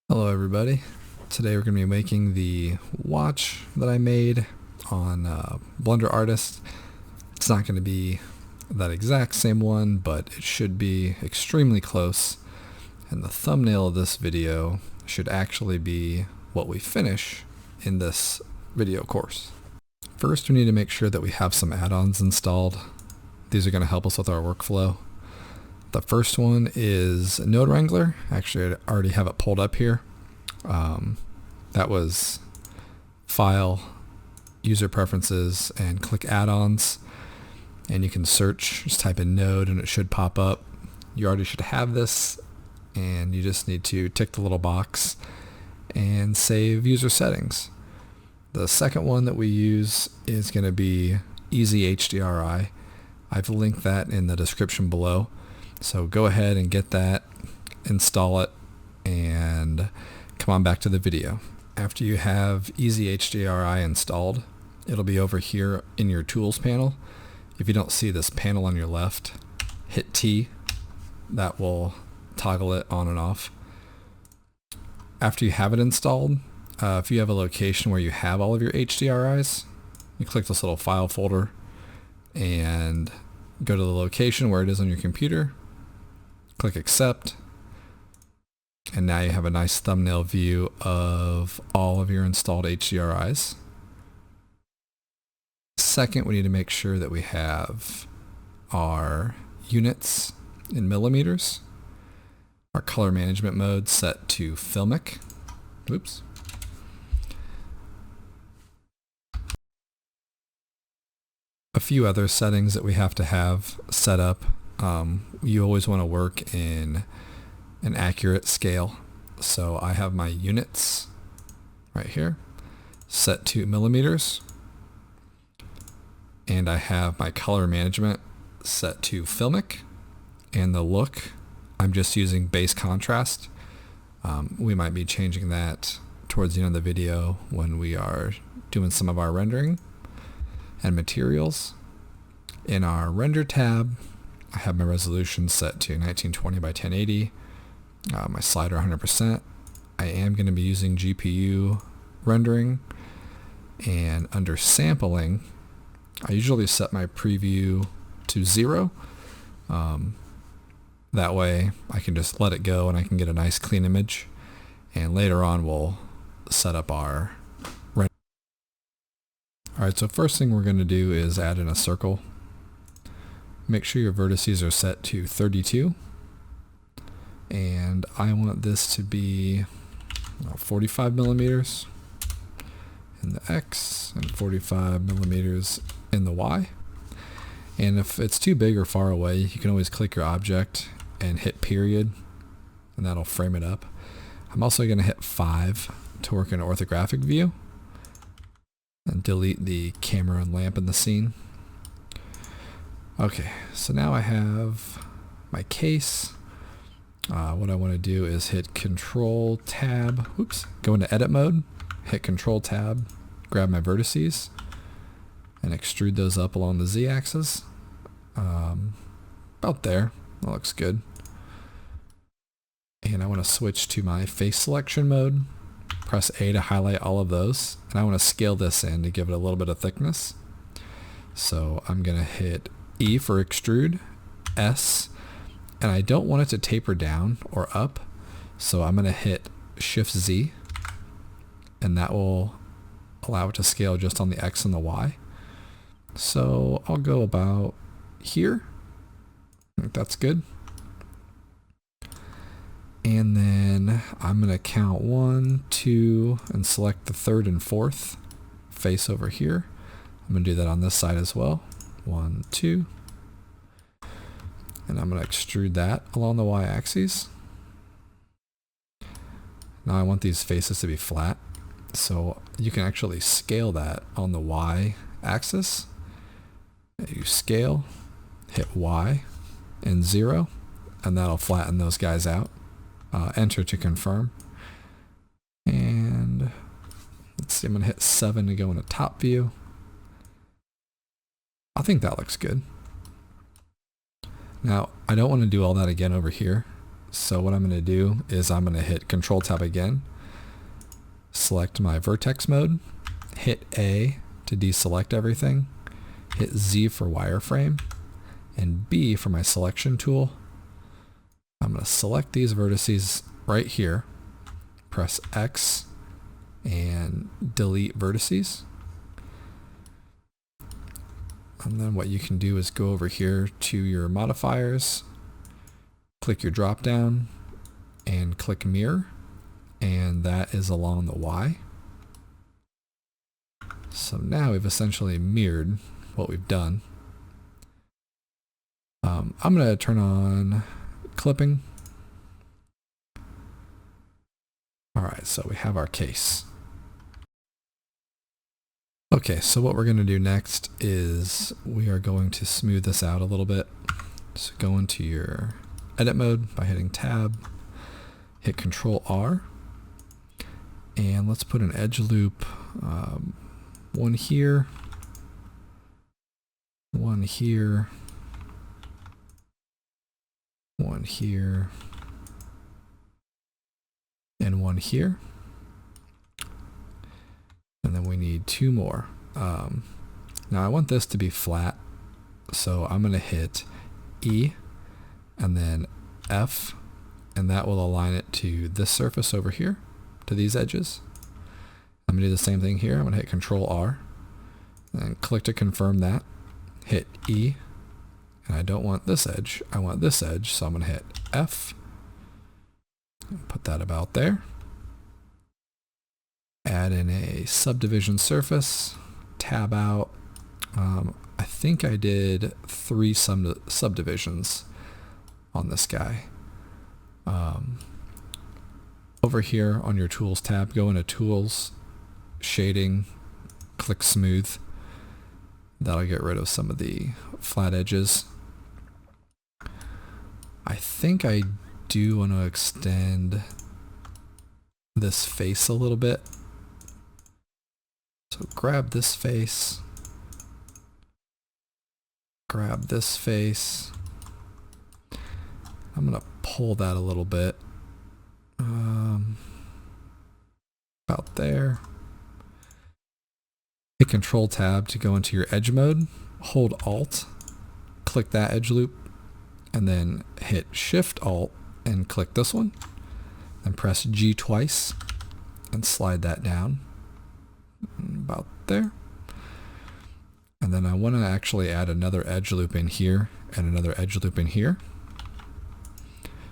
Hello everybody. Today we're going to be making the watch that I made on Blender Artist. It's not going to be that exact same one, but it should be extremely close. And the thumbnail of this video should actually be what we finish in this video course. First, we need to make sure that we have some add-ons installed. These are going to help us with our workflow. The first one is Node Wrangler. Actually, I already have it pulled up here. That was File, User Preferences, and click Add-ons. And you can search, just type in Node and it should pop up. You already should have this, and you just need to tick the little box and save user settings. The second one that we use is going to be Easy Hdri. I've linked that in the description below. So go ahead and get that, install it, and come on back to the video. After you have Easy Hdri installed, it'll be over here in your tools panel. If you don't see this panel on your left, hit T. That will toggle it on and off. After you have it installed, if you have a location where you have all of your HDRIs, you click this little file folder and go to the location where it is on your computer. Click accept, and now you have a nice thumbnail view of all of your installed HDRIs. Second, we need to make sure that we have our units in millimeters, our color management mode set to filmic. Oops. A few other settings that we have to have set up. You always want to work in an accurate scale. So I have my units right here set to millimeters, and I have my color management set to filmic, and the look, I'm just using base contrast. We might be changing that towards the end of the video when we are doing some of our rendering and materials. In our render tab, I have my resolution set to 1920 by 1080, my slider 100%. I am going to be using GPU rendering, and under sampling, I usually set my preview to 0. That way I can just let it go and I can get a nice clean image, and later on we'll set up our render. Alright, so first thing we're going to do is add in a circle. Make sure your vertices are set to 32, and I want this to be 45 millimeters in the X and 45 millimeters in the Y. And if it's too big or far away, you can always click your object and hit period, and that'll frame it up. I'm also going to hit 5 to work in orthographic view and delete the camera and lamp in the scene. Okay, so now I have my case. What I want to do is hit Control Tab, go into edit mode, hit Control Tab, grab my vertices, and extrude those up along the Z-axis. About there, that looks good. And I want to switch to my face selection mode, press A to highlight all of those, and I want to scale this in to give it a little bit of thickness. So I'm going to hit E for extrude, S, and I don't want it to taper down or up, so I'm going to hit Shift Z, and that will allow it to scale just on the X and the Y. So I'll go about here. I think that's good. And then I'm going to count 1, 2, and select the third and fourth face over here. I'm going to do that on this side as well. 1, 2. And I'm going to extrude that along the y-axis. Now I want these faces to be flat, so you can actually scale that on the y-axis. You scale, hit Y and 0, and that'll flatten those guys out. Enter to confirm. And let's see, I'm going to hit 7 to go into top view. I think that looks good. Now, I don't want to do all that again over here, So what I'm going to do is I'm going to hit Control Tab again, select my vertex mode, hit A to deselect everything, hit Z for wireframe, and B for my selection tool. I'm going to select these vertices right here, press X, and delete vertices. And then what you can do is go over here to your modifiers, click your drop down, and click mirror, and that is along the Y. So now we've essentially mirrored what we've done. I'm going to turn on clipping. Alright, so we have our case. Okay, so what we're going to do next is we are going to smooth this out a little bit. So go into your edit mode by hitting tab, hit Control R, and let's put an edge loop, one here, one here, one here, and one here. And then we need two more. Now I want this to be flat, so I'm going to hit E and then F, and that will align it to this surface over here, to these edges. I'm going to do the same thing here. I'm going to hit Control R and click to confirm that, hit E, and I don't want this edge, I want this edge, so I'm going to hit F and put that about there. Add in a subdivision surface, tab out. I think I did 3 subdivisions on this guy. Over here on your tools tab, go into tools, shading, click smooth. That'll get rid of some of the flat edges. I think I do want to extend this face a little bit. So grab this face, grab this face. I'm going to pull that a little bit, about there. Hit Control Tab to go into your edge mode, hold Alt, click that edge loop, and then hit Shift Alt and click this one, and press G twice and slide that down. About there. And then I want to actually add another edge loop in here and another edge loop in here.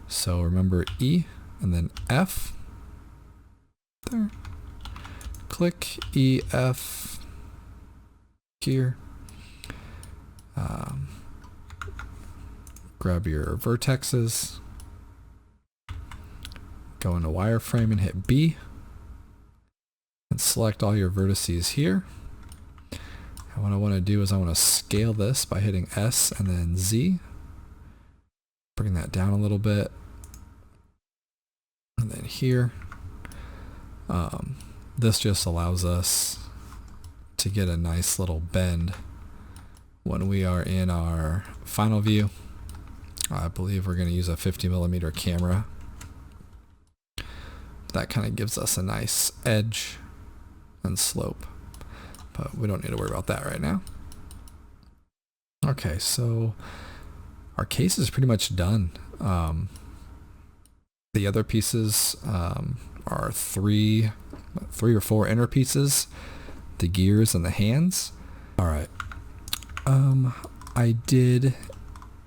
So remember E and then F. There. Click E, F here. Grab your vertexes. Go into wireframe and hit B. And select all your vertices here. And what I want to do is I want to scale this by hitting S and then Z. Bring that down a little bit. And then here. This just allows us to get a nice little bend when we are in our final view. I believe we're going to use a 50mm camera. That kind of gives us a nice edge and slope, but we don't need to worry about that right now. Okay, so our case is pretty much done. The other pieces are three or four inner pieces, the gears and the hands. All right, I did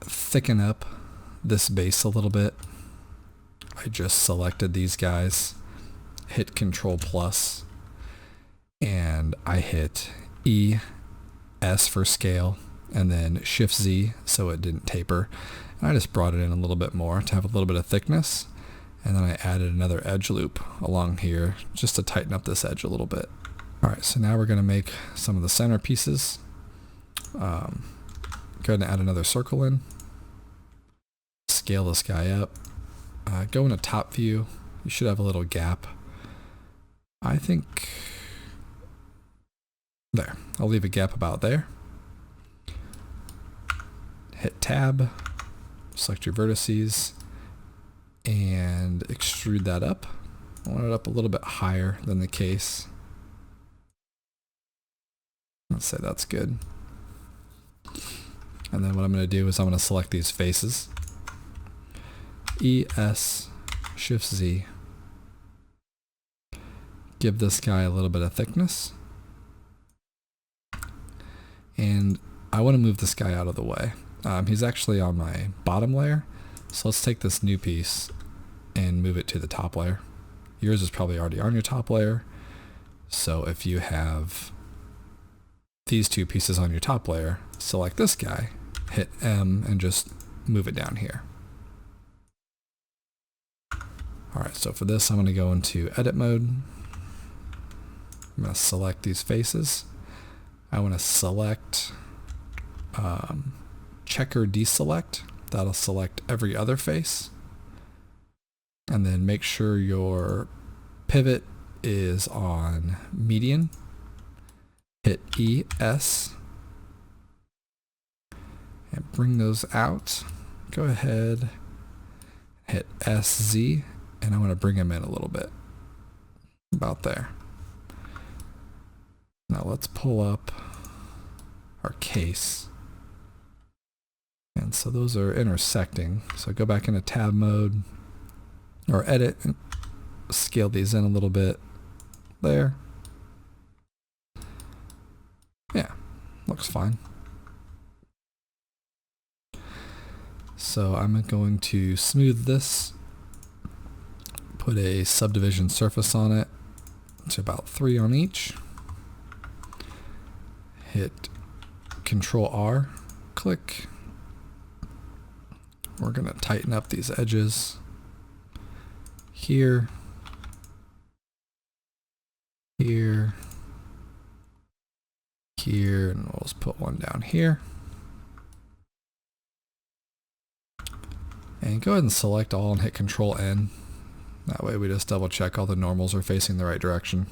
thicken up this base a little bit. I just selected these guys, hit Control plus, and I hit E, S for scale, and then Shift Z so it didn't taper. And I just brought it in a little bit more to have a little bit of thickness. And then I added another edge loop along here just to tighten up this edge a little bit. Alright, so now we're going to make some of the center pieces. Go ahead and add another circle in. Scale this guy up. Go into top view. You should have a little gap. I think there. I'll leave a gap about there. Hit tab, select your vertices, and extrude that up. I want it up a little bit higher than the case. Let's say that's good. And then what I'm going to do is I'm going to select these faces. ES, Shift Z. Give this guy a little bit of thickness. And I want to move this guy out of the way. He's actually on my bottom layer. So let's take this new piece and move it to the top layer. Yours is probably already on your top layer. So if you have these two pieces on your top layer, select this guy, hit M, and just move it down here. Alright, so for this I'm going to go into edit mode. I'm going to select these faces. I want to select checker deselect. That'll select every other face. And then make sure your pivot is on median. Hit ES and bring those out. Go ahead, hit SZ, and I want to bring them in a little bit. About there. Now let's pull up our case. And so those are intersecting. So go back into tab mode or edit and scale these in a little bit. There. Yeah, looks fine. So I'm going to smooth this, put a subdivision surface on it. It's about 3 on each. Hit Control R, click. We're going to tighten up these edges here, here, here, and we'll just put one down here. And go ahead and select all and hit Control N. That way we just double check all the normals are facing the right direction.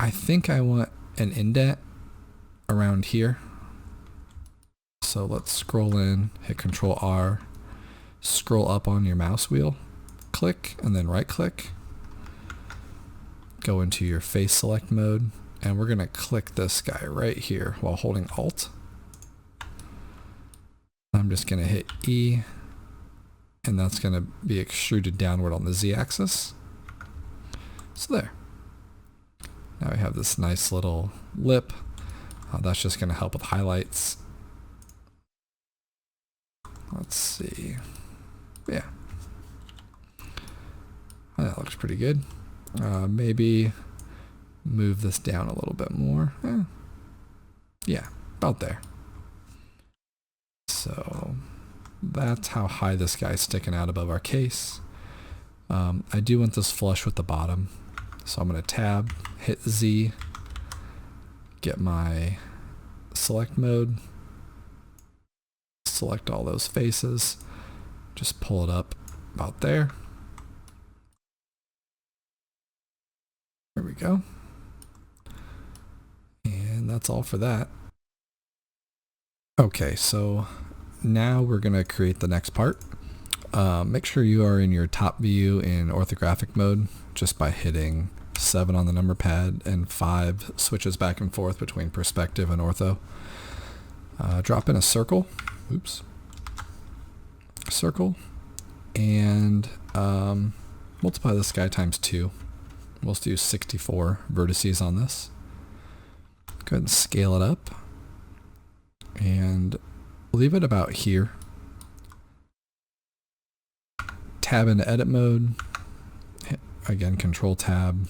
I think I want an indent around here. So let's scroll in, hit Control R, scroll up on your mouse wheel, click, and then right click. Go into your face select mode, and we're going to click this guy right here while holding Alt. I'm just going to hit E, and that's going to be extruded downward on the Z axis. So there. Now we have this nice little lip. That's just going to help with highlights. Let's see. Yeah. That looks pretty good. Maybe move this down a little bit more. Yeah, about there. So that's how high this guy's sticking out above our case. I do want this flush with the bottom. So I'm going to tab, hit Z, get my select mode, select all those faces, just pull it up about there. There we go. And that's all for that. Okay, so now we're going to create the next part. Make sure you are in your top view in orthographic mode just by hitting 7 on the number pad and 5 switches back and forth between perspective and ortho. Drop in a circle. Oops. Circle. And multiply this guy times 2. We'll do 64 vertices on this. Go ahead and scale it up. And leave it about here. Tab into edit mode. Hit, again, Control Tab.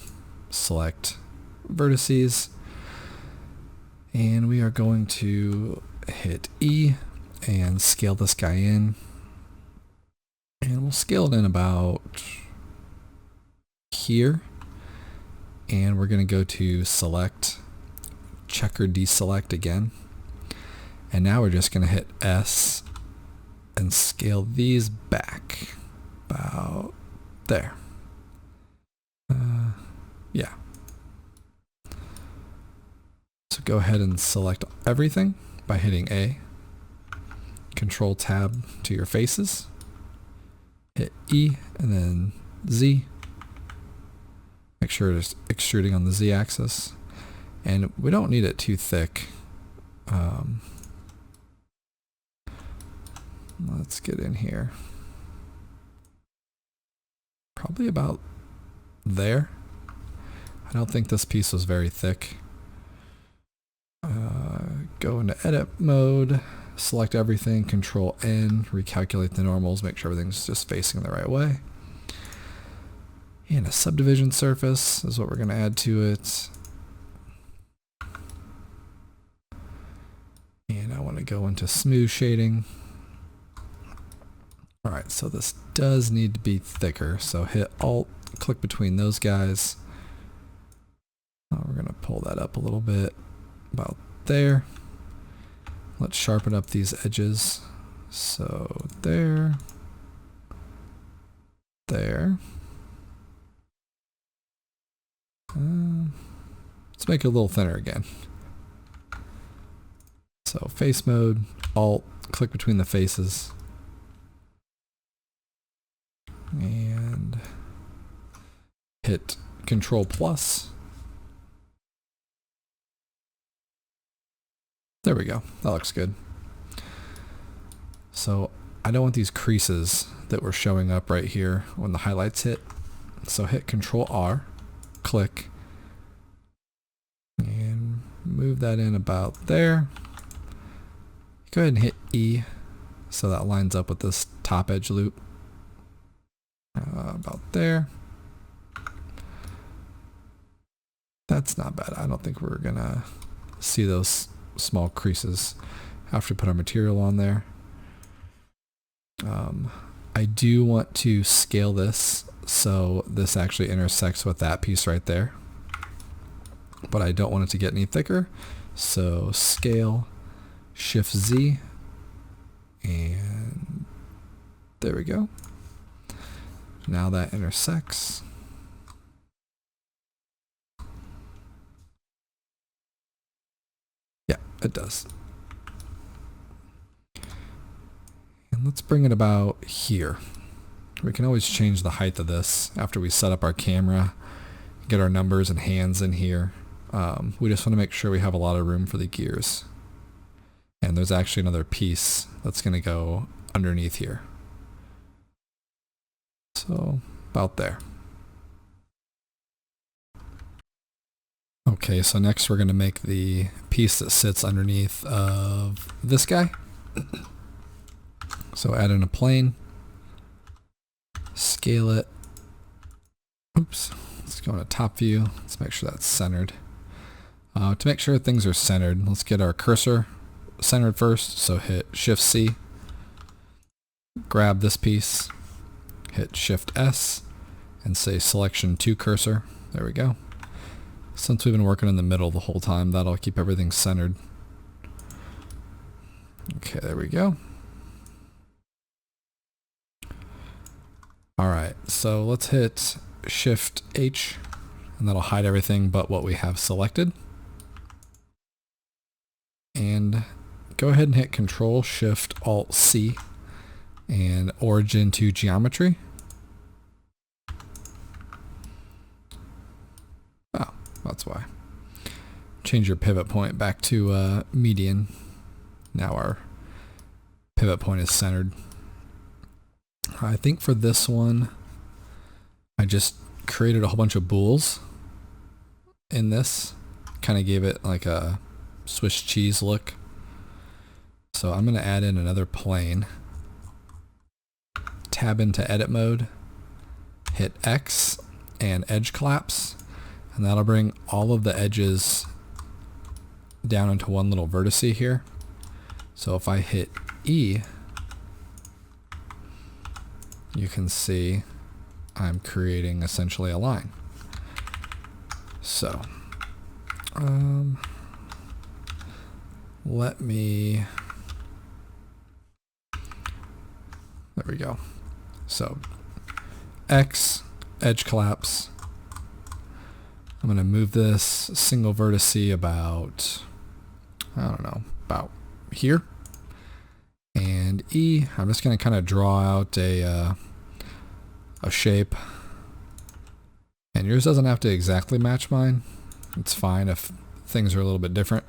Select vertices. And we are going to hit E and scale this guy in. And we'll scale it in about here. And we're going to go to select, checker deselect again. And now we're just going to hit S and scale these back about there. Yeah. So go ahead and select everything by hitting A. Control Tab to your faces, hit E and then Z. Make sure it's extruding on the Z axis, and we don't need it too thick. Let's get in here. Probably about there. I don't think this piece was very thick. Go into edit mode, select everything, Control N, recalculate the normals, make sure everything's just facing the right way. And a subdivision surface is what we're going to add to it. And I want to go into smooth shading. Alright, so this does need to be thicker, so hit Alt, click between those guys. We're going to pull that up a little bit, about there. Let's sharpen up these edges. So there, there. Let's make it a little thinner again. So face mode, Alt, click between the faces. And hit Control plus. There we go. That looks good. So I don't want these creases that were showing up right here when the highlights hit. So hit Control R, click, and move that in about there. Go ahead and hit E so that lines up with this top edge loop. About there. That's not bad. I don't think we're gonna see those small creases after we put our material on there. I do want to scale this so this actually intersects with that piece right there, but I don't want it to get any thicker, so scale, Shift Z, and there we go. Now that intersects. Yeah, it does. And let's bring it about here. We can always change the height of this after we set up our camera, get our numbers and hands in here. We just want to make sure we have a lot of room for the gears. And there's actually another piece that's going to go underneath here. So about there. Okay, so next we're going to make the piece that sits underneath of this guy. So add in a plane, scale it. Oops, let's go into top view. Let's make sure that's centered. To make sure things are centered, let's get our cursor centered first. So hit Shift C, grab this piece, hit Shift S, and say Selection to Cursor. There we go. Since we've been working in the middle the whole time, that'll keep everything centered. Okay, there we go. Alright, so let's hit Shift H, and that'll hide everything but what we have selected. And go ahead and hit Control Shift Alt C and Origin to Geometry. Oh, that's why. Change your pivot point back to median. Now our pivot point is centered. I think for this one, I just created a whole bunch of bools in this. Kind of gave it like a Swiss cheese look. So I'm going to add in another plane. Tab into edit mode, hit X and edge collapse, and that'll bring all of the edges down into one little vertex here. So if I hit E, you can see I'm creating essentially a line. So let me, there we go. So X, edge collapse. I'm going to move this single vertex about, I don't know, about here. And and E. I'm just going to kind of draw out a shape. And yours doesn't have to exactly match mine. It's fine if things are a little bit different.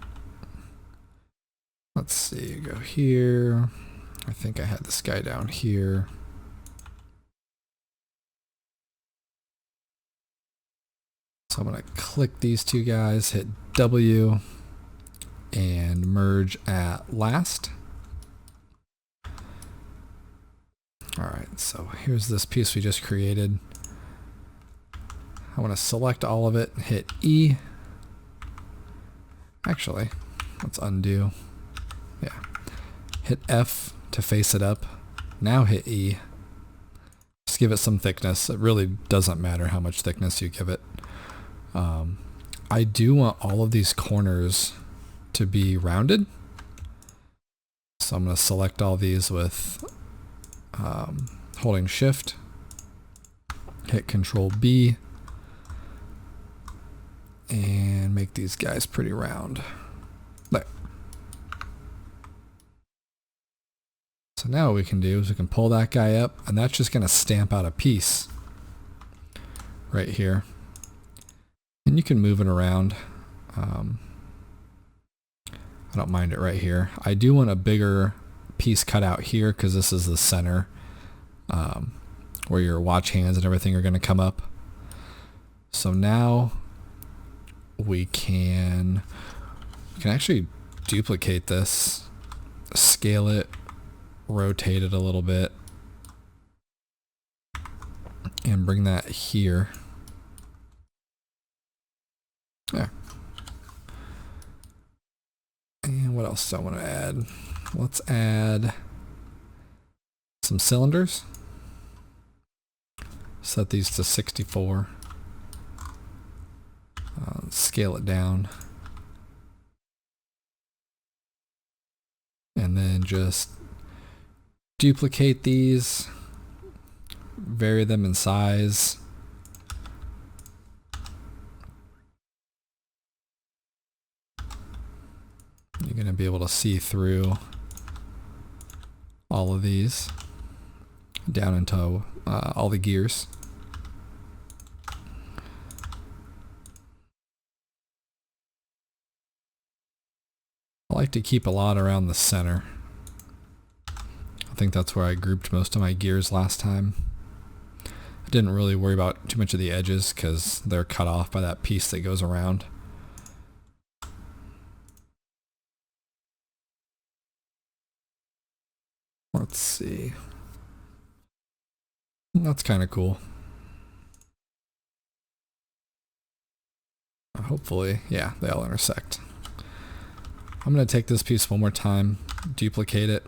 Let's see, go here. I think I had this guy down here. So I'm going to click these two guys, hit W, and merge at last. Alright, so here's this piece we just created. I want to select all of it, hit E. Actually, let's undo. Yeah. Hit F to face it up. Now hit E. Just give it some thickness. It really doesn't matter how much thickness you give it. I do want all of these corners to be rounded. So I'm going to select all these with holding Shift. Hit Control B. And make these guys pretty round. There. So now what we can do is we can pull that guy up, and that's just going to stamp out a piece right here. And you can move it around. I don't mind it right here. I do want a bigger piece cut out here because this is the center where your watch hands and everything are going to come up. So now we can actually duplicate this, scale it, rotate it a little bit, and bring that here. There. And what else do I want to add? Let's add some cylinders. Set these to 64. Scale it down. And then just duplicate these, vary them in size. You're going to be able to see through all of these down into all the gears. I like to keep a lot around the center. I think that's where I grouped most of my gears last time. I didn't really worry about too much of the edges because they're cut off by that piece that goes around. Let's see. That's kind of cool. Hopefully, yeah, they all intersect. I'm going to take this piece one more time, duplicate it,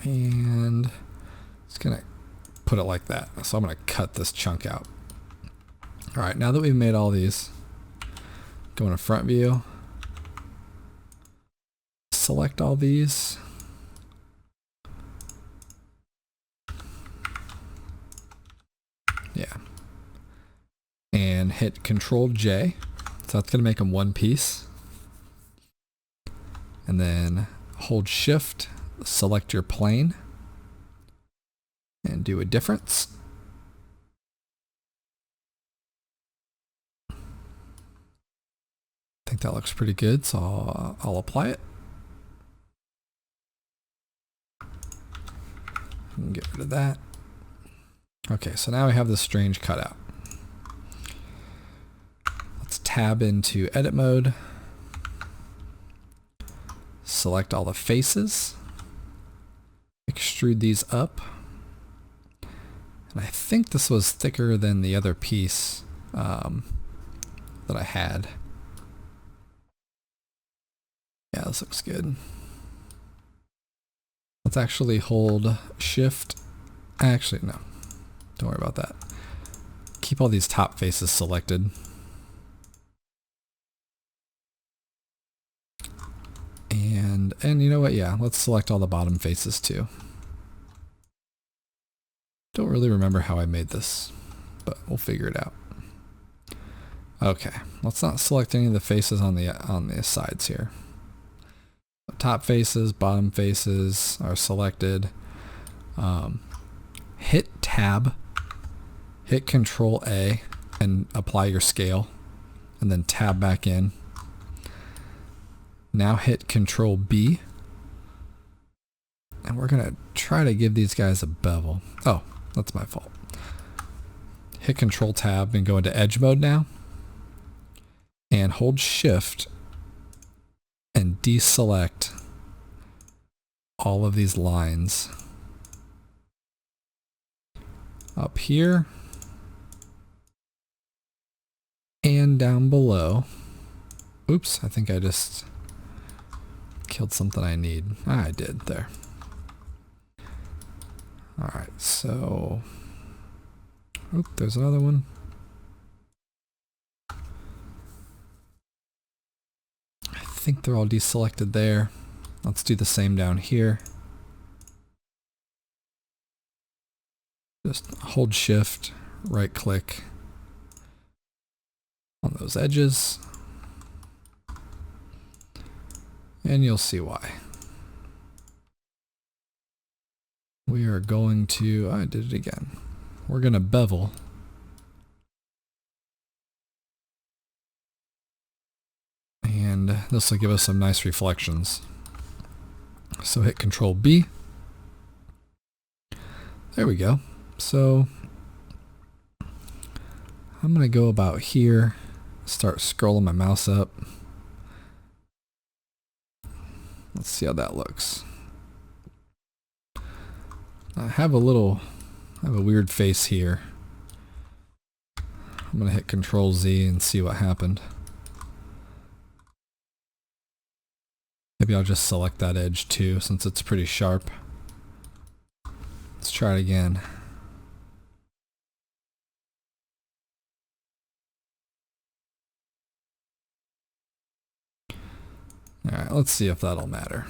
and it's going to put it like that. So I'm going to cut this chunk out. Alright, now that we've made all these, go into front view, select all these, yeah, and hit Control J. So that's going to make them one piece. And then hold Shift, select your plane, and do a difference. I think that looks pretty good, so I'll apply it. And get rid of that. Okay, so now we have this strange cutout. Let's tab into edit mode. Select all the faces, extrude these up, and I think this was thicker than the other piece that I had. Yeah, this looks good. Let's actually hold Shift. Actually, no, don't worry about that. Keep all these top faces selected. And you know what, yeah, let's select all the bottom faces too. Don't really remember how I made this, but we'll figure it out. Okay, let's not select any of the faces on the sides here. Top faces, bottom faces are selected. Hit tab, hit Control A and apply your scale, and then tab back in. Now hit Control B, and we're gonna try to give these guys a bevel. Oh, that's my fault. Hit Control Tab and go into edge mode now, and hold Shift and deselect all of these lines up here and down below. Oops, I think I just killed something I need. I did there. Alright, so oop, there's another one. I think they're all deselected there. Let's do the same down here. Just hold Shift, right click on those edges, and you'll see why. We are going to, I did it again. We're going to bevel. And this will give us some nice reflections. So hit Control B. There we go. So I'm going to go about here, start scrolling my mouse up. Let's see how that looks. I have a weird face here. I'm going to hit Control Z and see what happened. Maybe I'll just select that edge too, since it's pretty sharp. Let's try it again. Alright, let's see if that'll matter.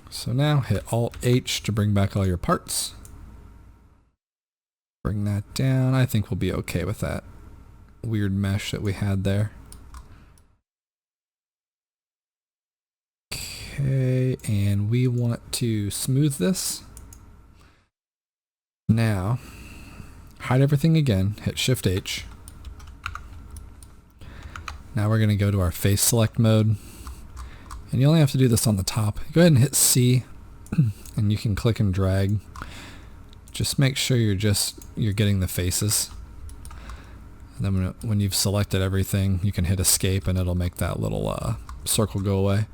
So now hit Alt H to bring back all your parts. Bring that down. I think we'll be okay with that weird mesh that we had there. Okay, and we want to smooth this. Now, hide everything again, hit Shift H. Now we're going to go to our face select mode. And you only have to do this on the top. Go ahead and hit C, and you can click and drag. Just make sure you're getting the faces. And then when you've selected everything, you can hit Escape, and it'll make that little circle go away.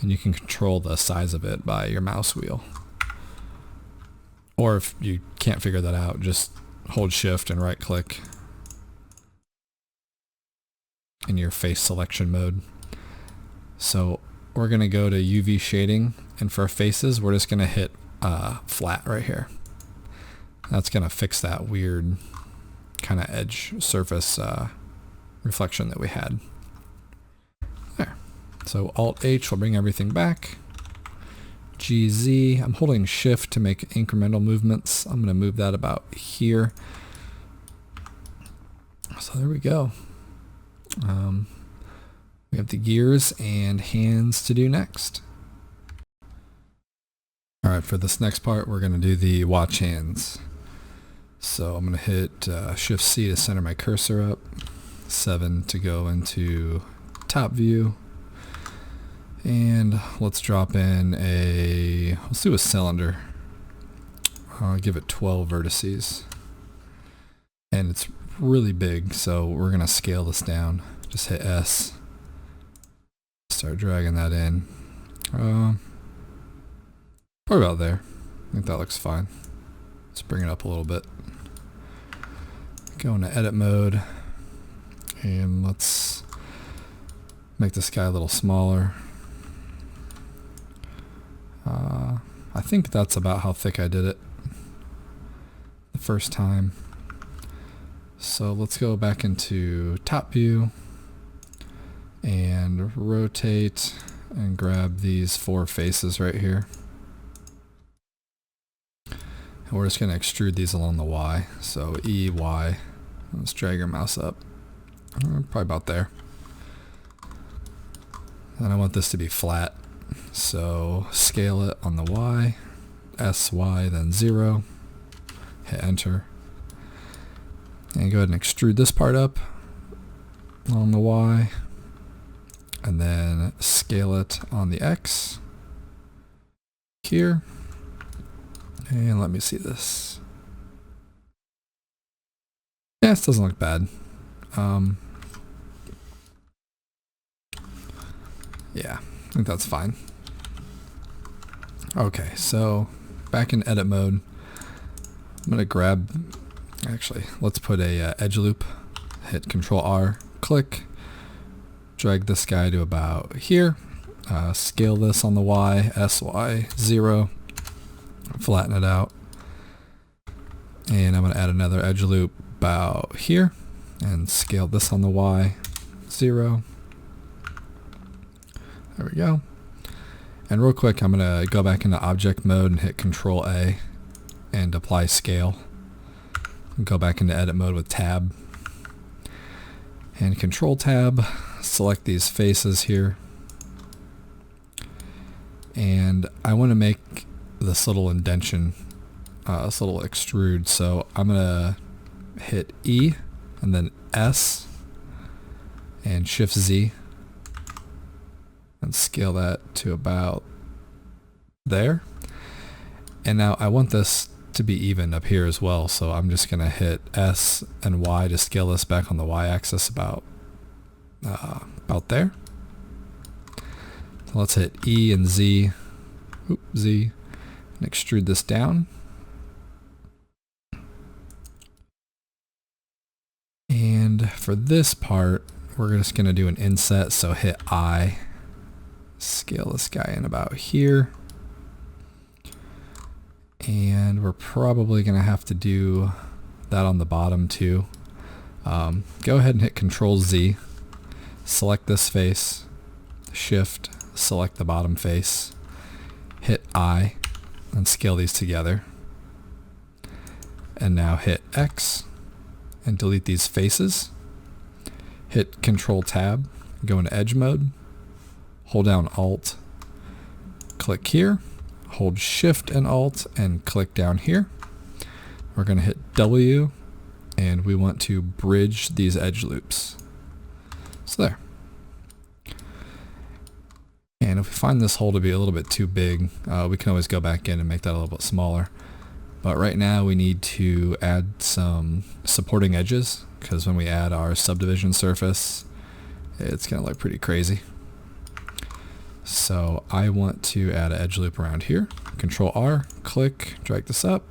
And you can control the size of it by your mouse wheel. Or if you can't figure that out, just hold Shift and right click in your face selection mode. So we're going to go to UV shading, and for faces we're just going to hit flat right here. That's going to fix that weird kind of edge surface reflection that we had. There. So Alt H will bring everything back. GZ, I'm holding Shift to make incremental movements. I'm going to move that about here. So there we go. We have the gears and hands to do next. Alright, for this next part we're going to do the watch hands. So I'm going to hit Shift C to center my cursor up, 7 to go into top view, and let's drop in let's do a cylinder. I'll give it 12 vertices. And it's really big, so we're going to scale this down. Just hit S. Start dragging that in. Probably about there. I think that looks fine. Let's bring it up a little bit. Go into edit mode, and let's make this guy a little smaller. I think that's about how thick I did it the first time. So let's go back into top view and rotate and grab these 4 faces right here. And we're just going to extrude these along the Y. So E, Y. Let's drag your mouse up. Probably about there. And I want this to be flat. So scale it on the Y, SY, then 0. Hit enter. And go ahead and extrude this part up on the Y. And then scale it on the X here. And let me see this. Yeah, this doesn't look bad. Yeah, I think that's fine. Okay, so back in edit mode, I'm gonna grab, actually, let's put a edge loop, hit Control R, click, drag this guy to about here, scale this on the Y, SY 0, flatten it out, and I'm gonna add another edge loop about here, and scale this on the Y, 0. There we go. And real quick, I'm going to go back into object mode and hit Control A and apply scale. Go back into edit mode with tab. And Control tab, select these faces here. And I want to make this little indentation, this little extrude. So I'm going to hit E and then S and Shift Z. And scale that to about there. And now I want this to be even up here as well, so I'm just going to hit S and Y to scale this back on the Y-axis about there. So let's hit E and Z, Z, and extrude this down. And for this part, we're just going to do an inset, so hit I. Scale this guy in about here. And we're probably going to have to do that on the bottom too. Go ahead and hit Control Z. Select this face. Shift. Select the bottom face. Hit I. And scale these together. And now hit X. And delete these faces. Hit Control Tab. Go into edge mode. Hold down Alt, click here, hold Shift and Alt, and click down here. We're going to hit W, and we want to bridge these edge loops. So there. And if we find this hole to be a little bit too big, we can always go back in and make that a little bit smaller. But right now we need to add some supporting edges, because when we add our subdivision surface, it's going to look pretty crazy. So I want to add an edge loop around here. Control R, click, drag this up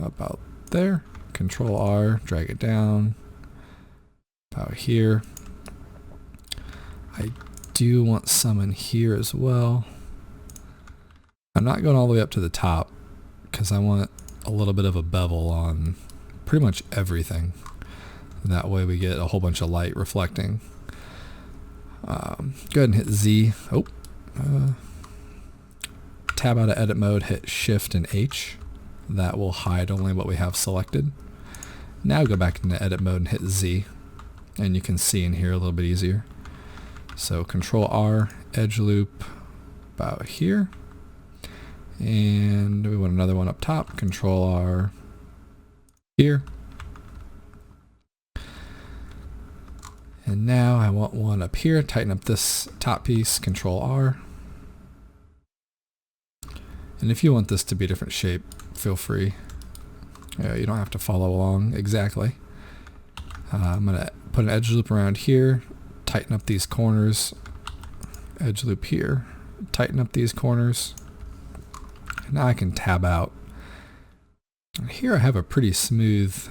about there. Control R, drag it down about here. I do want some in here as well. I'm not going all the way up to the top because I want a little bit of a bevel on pretty much everything. That way we get a whole bunch of light reflecting. Go ahead and hit Z. Tab out of edit mode, hit Shift and H. That will hide only what we have selected. Now go back into edit mode and hit Z. And you can see in here a little bit easier. So Control R, edge loop about here. And we want another one up top. Control R here. And now I want one up here. Tighten up this top piece, Control R. And if you want this to be a different shape, feel free. You don't have to follow along exactly. I'm going to put an edge loop around here, tighten up these corners, edge loop here, tighten up these corners. And now I can tab out. And here I have a pretty smooth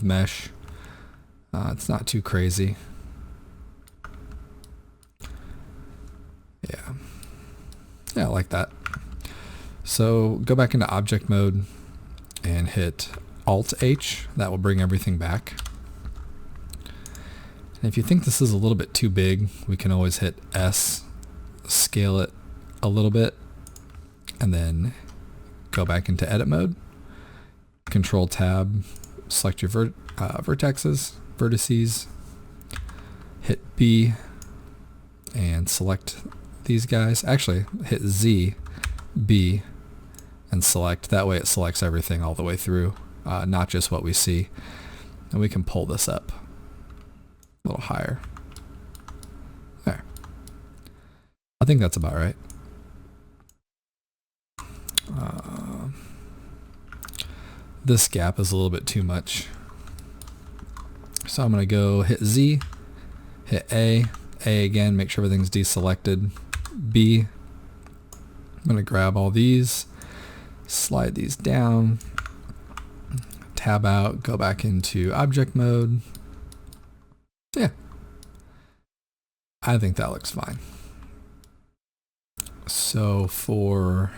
mesh. It's not too crazy. Yeah, I like that. So go back into object mode and hit Alt H. That will bring everything back. And if you think this is a little bit too big, we can always hit S, scale it a little bit, and then go back into edit mode. Control Tab, select your vertices, hit B, and select these guys. Actually, hit Z, B, and select. That way it selects everything all the way through, not just what we see. And we can pull this up a little higher. There. I think that's about right. This gap is a little bit too much. So I'm going to go hit Z, hit A again, make sure everything's deselected, B. I'm going to grab all these, slide these down, tab out, go back into object mode. Yeah. I think that looks fine. So for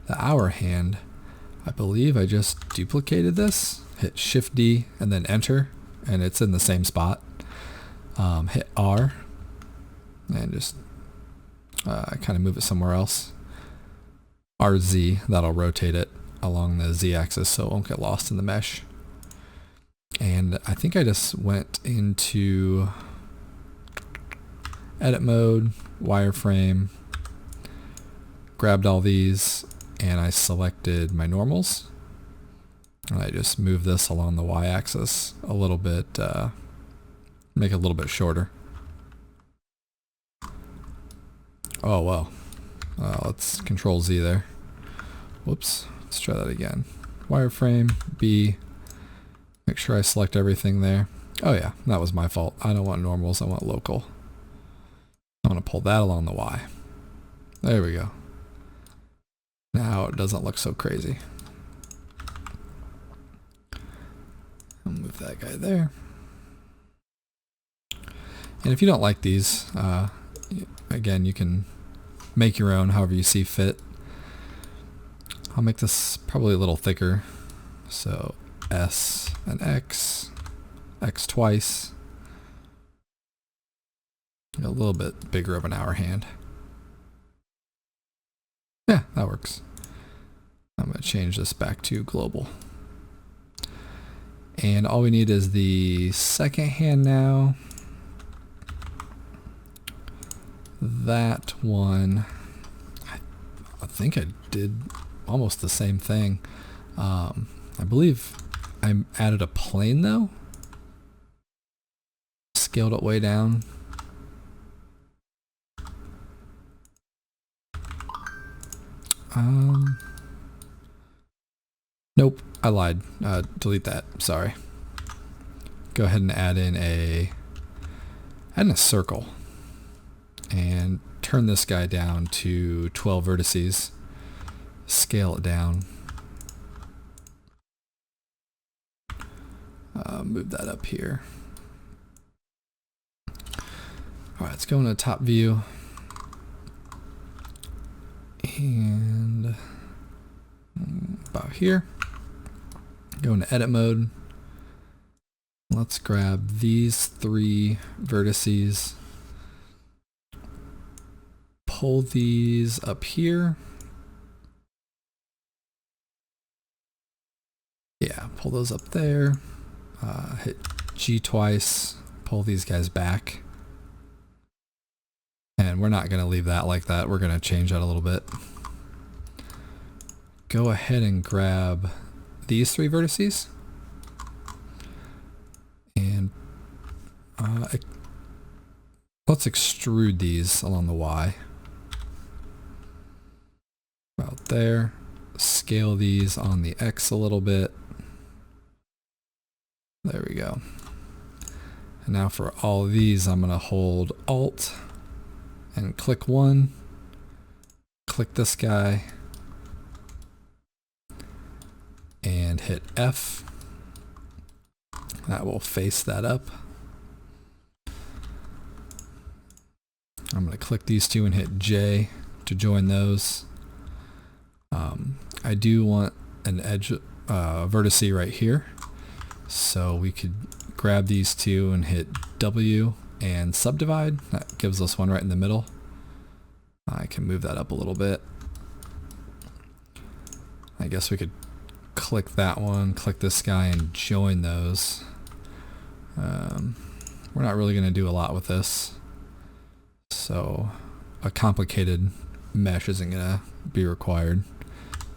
the hour hand, I believe I just duplicated this, hit Shift D and then enter, and it's in the same spot. Hit R and just kind of move it somewhere else. RZ, that'll rotate it along the Z axis so it won't get lost in the mesh. And I think I just went into edit mode, wireframe, grabbed all these, and I selected my normals. And I just move this along the y-axis a little bit, make it a little bit shorter. Oh well, let's Control Z there. Whoops, let's try that again. Wireframe, B, make sure I select everything there. Oh yeah, that was my fault. I don't want normals, I want local. I want to pull that along the Y. There we go. Now it doesn't look so crazy. I'll move that guy there. And if you don't like these, again, you can make your own however you see fit. I'll make this probably a little thicker. So S and X, X twice. A little bit bigger of an hour hand. Yeah, that works. I'm going to change this back to global. And all we need is the second hand now. That one, I think I did almost the same thing. I believe I added a plane though. Scaled it way down. Nope, I lied. Delete that. Sorry. Go ahead and add in a circle and turn this guy down to 12 vertices. Scale it down. Move that up here. All right, let's go into top view. And about here, go into edit mode. Let's grab these 3 vertices, pull these up here. Yeah, pull those up there. Hit G twice, pull these guys back. And we're not going to leave that like that. We're going to change that a little bit. Go ahead and grab these 3 vertices. And let's extrude these along the Y. About there. Scale these on the X a little bit. There we go. And now for all of these, I'm going to hold Alt and click 1. Click this guy. And hit F. That will face that up. I'm going to click these 2 and hit J to join those. I do want an edge vertice right here. So we could grab these 2 and hit W and subdivide. That gives us one right in the middle. I can move that up a little bit. I guess we could click that one, click this guy, and join those. We're not really going to do a lot with this. so a complicated mesh isn't going to be required.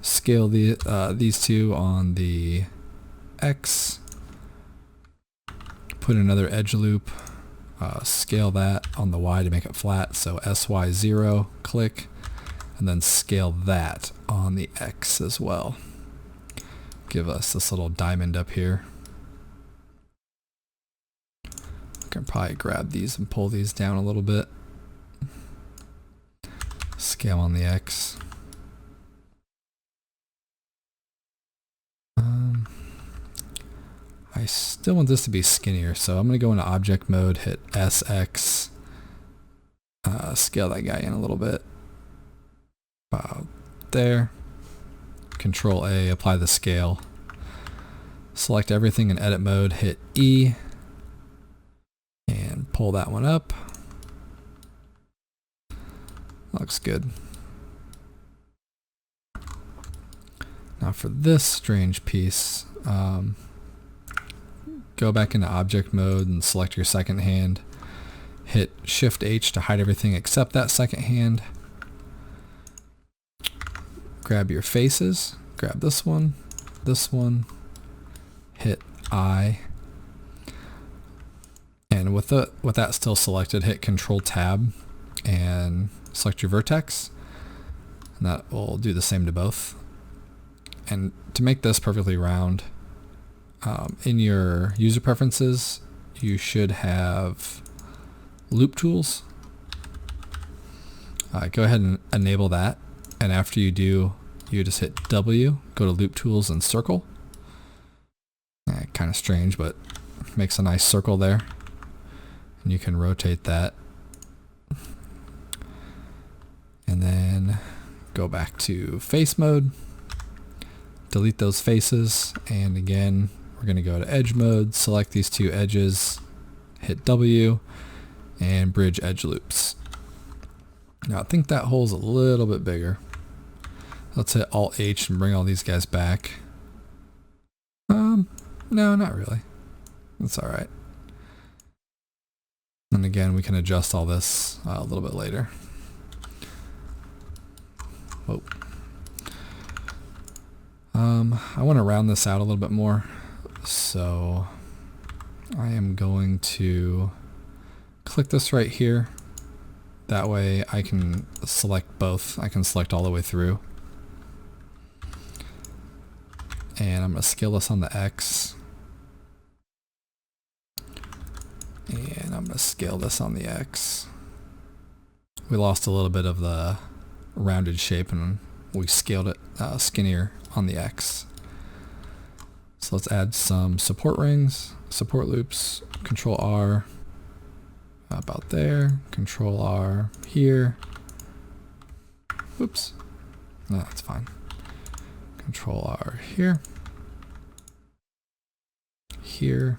Scale these two on the X, put another edge loop, scale that on the Y to make it flat, so SY0, click, and then scale that on the X as well. Give us this little diamond up here. I can probably grab these and pull these down a little bit. Scale on the X. I still want this to be skinnier, so I'm going to go into object mode, hit SX, scale that guy in a little bit. About there. Control A, apply the scale. Select everything in edit mode, hit E, and pull that one up. Looks good. Now for this strange piece, go back into object mode and select your second hand. Hit Shift H to hide everything except that second hand. Grab your faces, grab this one, hit I, and with that still selected, hit Control Tab and select your vertex, and that will do the same to both. And to make this perfectly round, in your user preferences, you should have loop tools. Go ahead and enable that, and after you do, you just hit W, go to loop tools and circle. Kind of strange, but makes a nice circle there, and you can rotate that. And then go back to face mode, delete those faces, and again we're going to go to edge mode, select these two edges, hit W, and bridge edge loops. Now I think that hole's a little bit bigger. Let's hit Alt H and bring all these guys back. No, not really. That's alright. And again, we can adjust all this a little bit later. Whoa. I want to round this out a little bit more, so I am going to click this right here. That way I can select both. I can select all the way through. And I'm going to scale this on the X. And I'm going to scale this on the X. We lost a little bit of the rounded shape and we scaled it skinnier on the X. So let's add some support rings, support loops, Control R, about there, Control R here. Oops, no, that's fine. Control R here, here.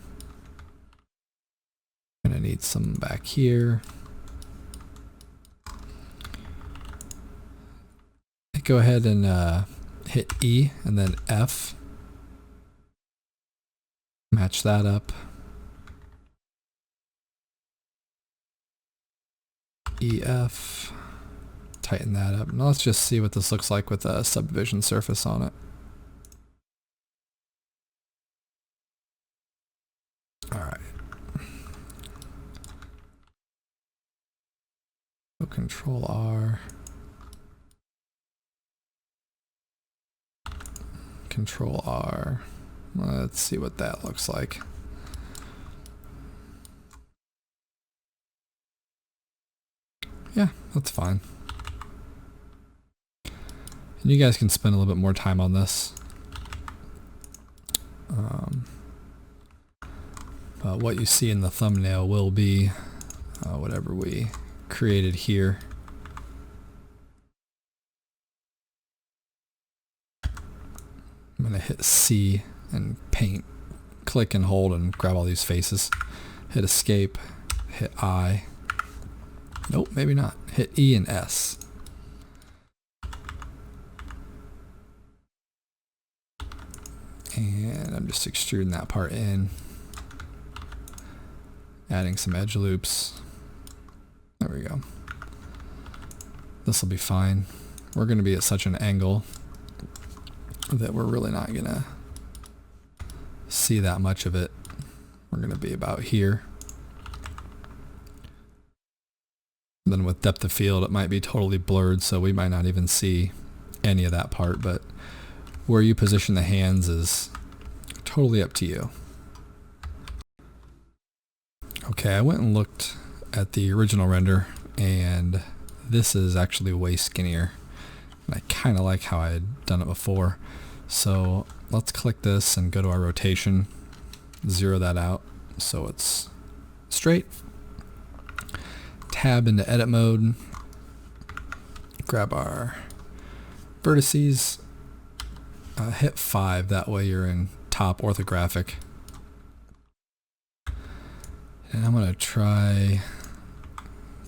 Gonna need some back here. Go ahead and hit E and then F. Match that up. EF. Tighten that up. Now let's just see what this looks like with a subdivision surface on it. Alright. So Control R. Control R. Let's see what that looks like. Yeah, that's fine. And you guys can spend a little bit more time on this. But what you see in the thumbnail will be whatever we created here. I'm going to hit C and paint, click and hold and grab all these faces. Hit escape, hit I. Nope, maybe not. Hit E and S. And I'm just extruding that part in. Adding some edge loops. There we go. this will be fine. We're going to be at such an angle that we're really not going to see that much of it. We're going to be about here. Then with depth of field, it might be totally blurred, so we might not even see any of that part, but where you position the hands is totally up to you. Okay, I went and looked at the original render, and this is actually way skinnier. And I kind of like how I had done it before. So let's click this and go to our rotation, zero that out so it's straight. Tab into edit mode, grab our vertices, hit 5, that way you're in top orthographic. And I'm going to try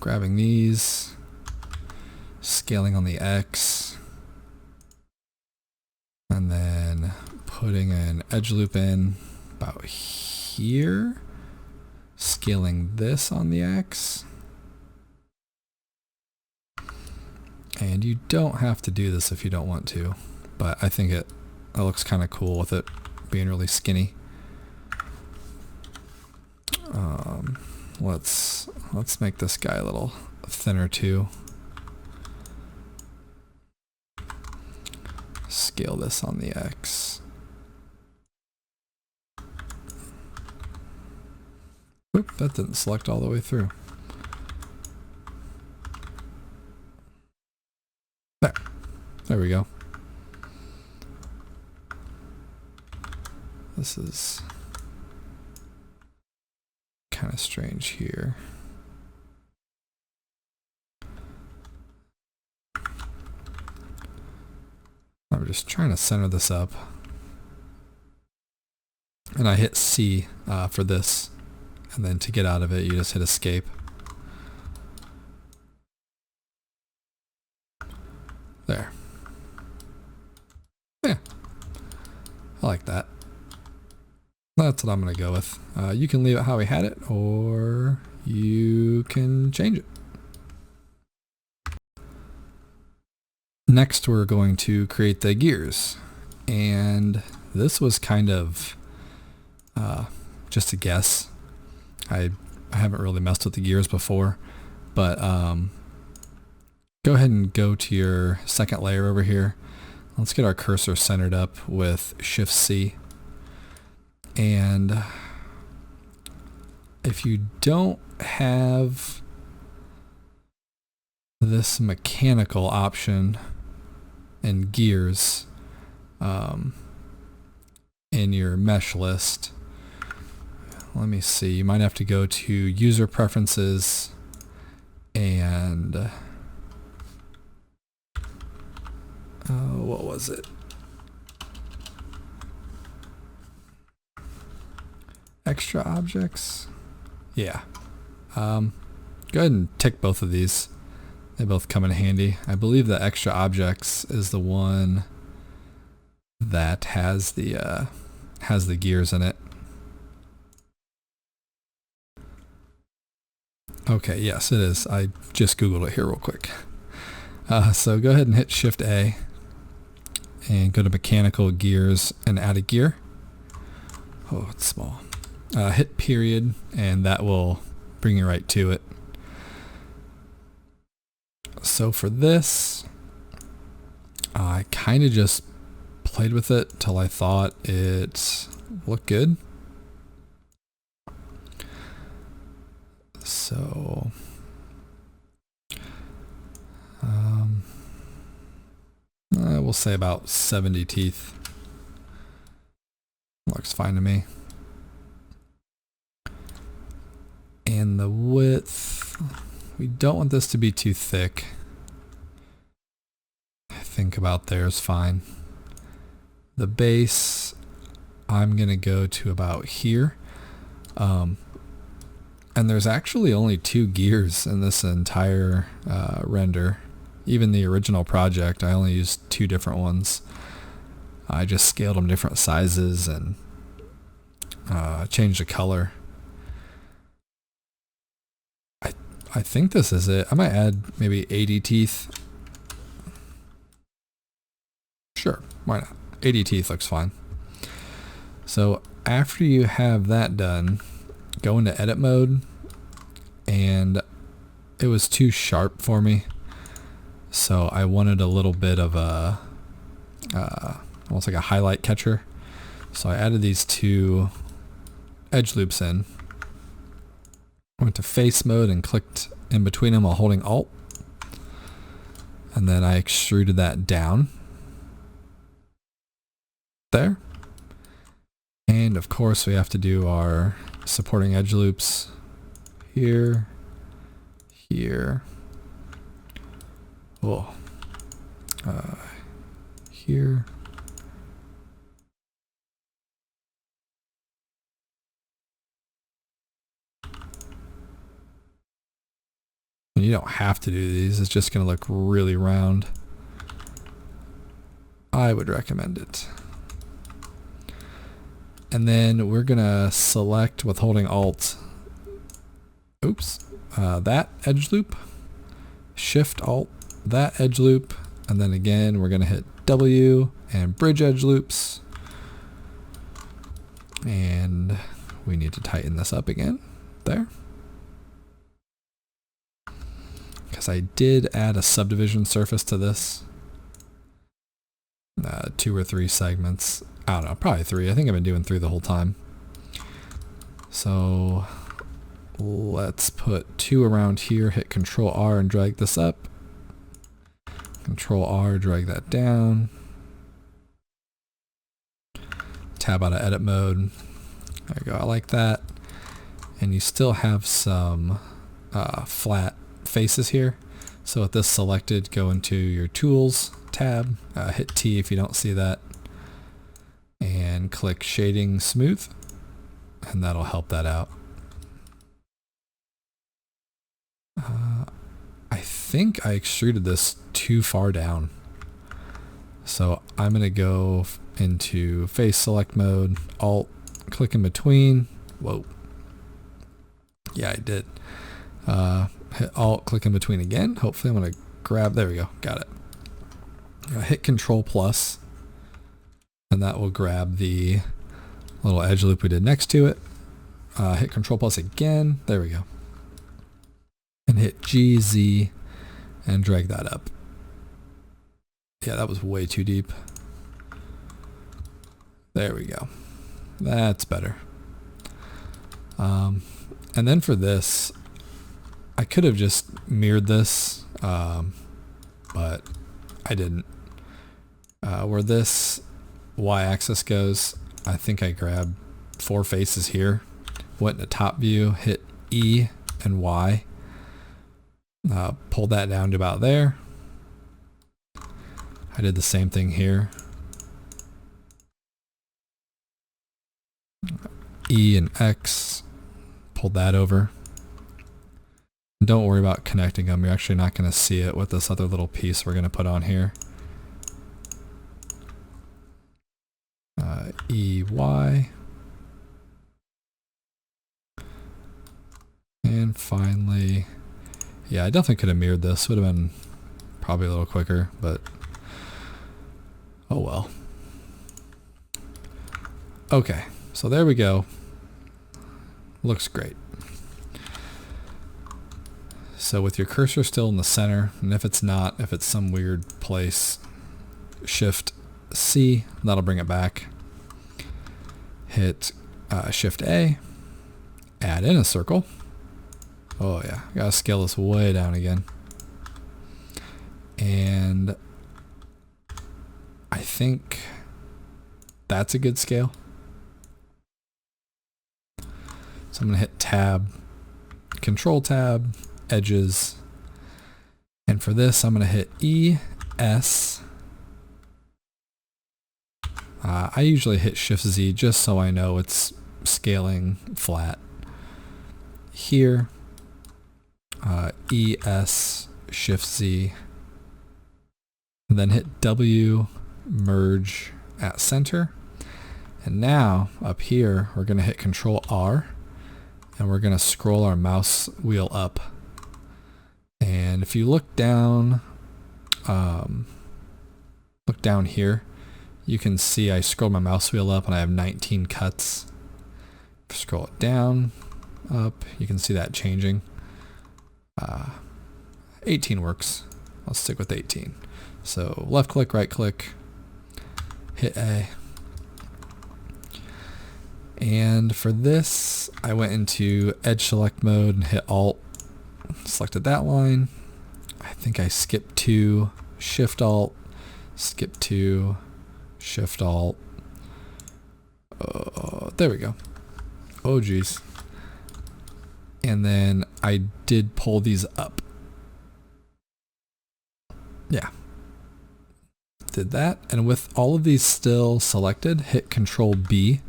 grabbing these, scaling on the X, and then putting an edge loop in about here, scaling this on the X. And you don't have to do this if you don't want to, but I think it looks kind of cool with it being really skinny. Let's make this guy a little thinner too. Scale this on the X. Oop, that didn't select all the way through. There we go. This is kind of strange here. I'm just trying to center this up. And I hit C for this. And then to get out of it, you just hit escape. There. Yeah. I like that. That's what I'm going to go with. You can leave it how we had it, or you can change it. Next, we're going to create the gears. And this was kind of just a guess. I haven't really messed with the gears before, but go ahead and go to your second layer over here. Let's get our cursor centered up with Shift C. And if you don't have this mechanical option in gears in your mesh list, let me see, you might have to go to user preferences and what was it? Extra objects? Yeah. Go ahead and tick both of these. They both come in handy. I believe the extra objects is the one that has the gears in it. Okay, yes it is. I just Googled it here real quick. So go ahead and hit Shift A and go to mechanical gears and add a gear. Oh, it's small. Hit period and that will bring you right to it. So for this, I kind of just played with it till I thought it looked good. So we'll say about 70 teeth. Looks fine to me. And the width, we don't want this to be too thick. I think about there is fine. The base, I'm gonna go to about here. And there's actually only 2 gears in this entire render. Even the original project, I only used 2 different ones. I just scaled them different sizes and changed the color. I think this is it. I might add maybe 80 teeth Sure, why not? 80 teeth looks fine. So after you have that done, go into edit mode, and it was too sharp for me. So I wanted a little bit of a, almost like a highlight catcher. So I added these two edge loops in. Went to face mode and clicked in between them while holding Alt. And then I extruded that down. There. And of course we have to do our supporting edge loops here, here, oh, here, and you don't have to do these, it's just going to look really round. I would recommend it. And then we're gonna select with holding Alt, that edge loop, Shift Alt, that edge loop, and then again we're gonna hit W and bridge edge loops. And we need to tighten this up again, there. Because I did add a subdivision surface to this. 2 or 3 segments. I don't know, probably 3. I think I've been doing 3 the whole time. So let's put 2 around here, hit Control R and drag this up. Control R, drag that down. Tab out of edit mode. There you go, I like that. And you still have some flat faces here. So with this selected, go into your Tools tab, hit T if you don't see that, and click Shading Smooth, and that'll help that out. I think I extruded this too far down. So I'm going to go into Face Select Mode, Alt, click in between. Whoa. Yeah, I did. Hit Alt, click in between again. Hopefully I'm going to grab, there we go, got it. Hit Control Plus, and that will grab the little edge loop we did next to it. Hit Control Plus again, there we go. And hit G, Z, and drag that up. Yeah, that was way too deep. There we go. That's better. And then for this, I could have just mirrored this, but I didn't. Where this y-axis goes, I think I grabbed 4 faces here, went into top view, hit E and Y, pulled that down to about there. I did the same thing here. E and X, pulled that over. Don't worry about connecting them, you're actually not going to see it with this other little piece we're going to put on here. E, Y. And finally, yeah, I definitely could have mirrored this, would have been probably a little quicker, but oh well. Okay, so there we go. Looks great. So with your cursor still in the center, and if it's not, if it's some weird place, Shift C, that'll bring it back. Hit Shift A, add in a circle. Oh yeah, gotta scale this way down again. And I think that's a good scale. So I'm gonna hit Tab, Control Tab, Edges, and for this I'm gonna hit E, S. I usually hit Shift Z just so I know it's scaling flat. Here, E, S, Shift Z, and then hit W, merge at center. And now up here we're going to hit Control R, and we're going to scroll our mouse wheel up. And if you look down look down here, you can see I scrolled my mouse wheel up and I have 19 cuts. Scroll it down, up, you can see that changing. 18 works. I'll stick with 18. So left click, right click, hit A. And for this, I went into edge select mode and hit Alt, selected that line. I think I skipped 2, Shift Alt, skip 2, Shift Alt. There we go. Oh geez. And then I did pull these up. Yeah. Did that. And with all of these still selected, hit Control B.